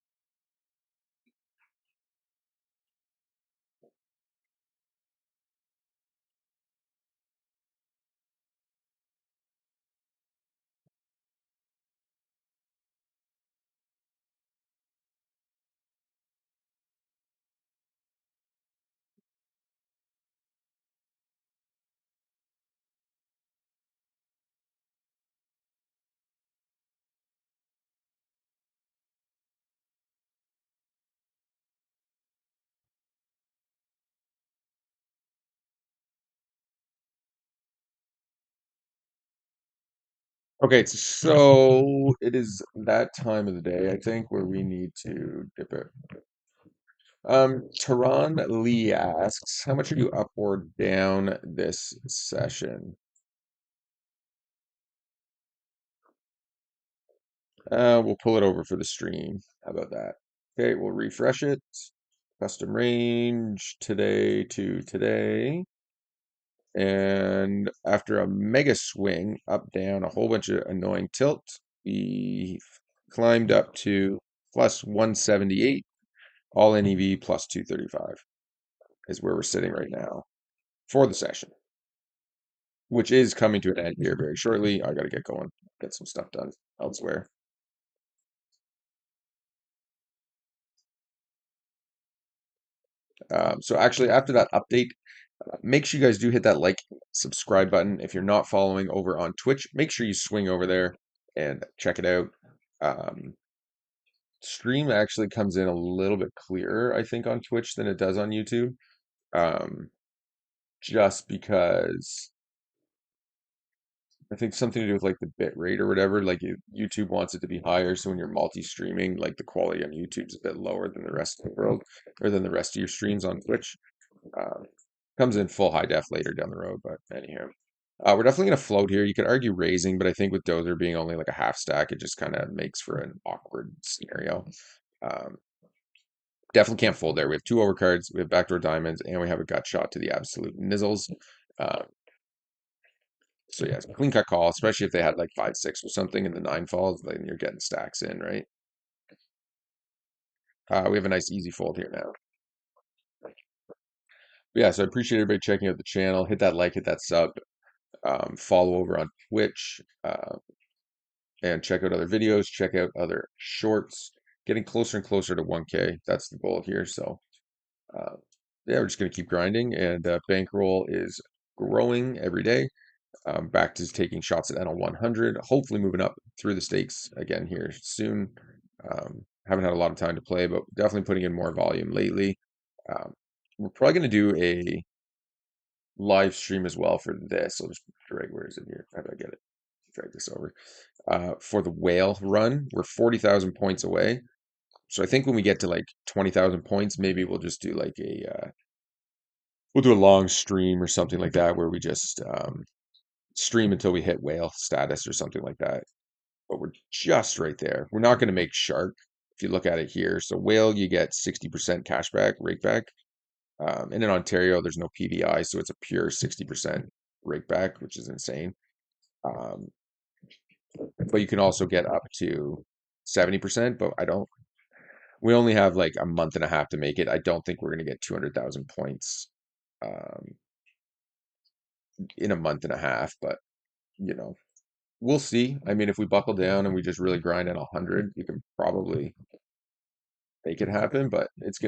Okay, so it is that time of the day, I think, where we need to dip it. Tehran Lee asks, how much are you up or down this session? We'll pull it over for the stream. How about that? Okay, we'll refresh it. Custom range today to today. And after a mega swing up, down, a whole bunch of annoying tilt, we climbed up to plus 178, all NEV plus 235 is where we're sitting right now for the session, which is coming to an end here very shortly. I got to get going, get some stuff done elsewhere. So actually, after that update, make sure you guys do hit that like, subscribe button. If you're not following over on Twitch, make sure you swing over there and check it out. Um, Stream actually comes in a little bit clearer, I think, on Twitch than it does on YouTube. Um, just because I think something to do with like the bit rate or whatever. Like YouTube wants it to be higher, so when you're multi-streaming, like the quality on YouTube's a bit lower than the rest of the world, or than the rest of your streams on Twitch. Um, Comes in full high def later down the road, but anyhow. We're definitely going to float here. You could argue raising, but I think with Dozer being only like a half stack, it just kind of makes for an awkward scenario. Um, Definitely can't fold there. We have two overcards, we have backdoor diamonds, and we have a gut shot to the absolute nizzles. Uh, so yeah, clean cut call, especially if they had like 5-6 or something and the nine falls, then you're getting stacks in, right? We have a nice easy fold here now. But yeah, so I appreciate everybody checking out the channel. Hit that like, hit that sub, follow over on Twitch, and check out other videos, check out other shorts. Getting closer and closer to 1K. That's the goal here. So uh, yeah, we're just gonna keep grinding, and bankroll is growing every day. Back to taking shots at NL 100. Hopefully moving up through the stakes again here soon. Haven't had a lot of time to play, but definitely putting in more volume lately. Um, we're probably gonna do a live stream as well for this. I'll just drag, where is it here? How do I get it? Drag this over. For the whale run, we're 40,000 points away. So I think when we get to like 20,000 points, maybe we'll just do like we'll do a long stream or something like that where we just stream until we hit whale status or something like that. But we're just right there. We're not going to make shark if you look at it here. So whale, you get 60% cashback, rake back. And in Ontario, there's no PVI, so it's a pure 60% rake back, which is insane. Um, but you can also get up to 70%, but we only have like a month and a half to make it. I don't think we're going to get 200,000 points um, in a month and a half, but you know, we'll see. I mean, if we buckle down and we just really grind in 100, we can probably make it happen, but it's going to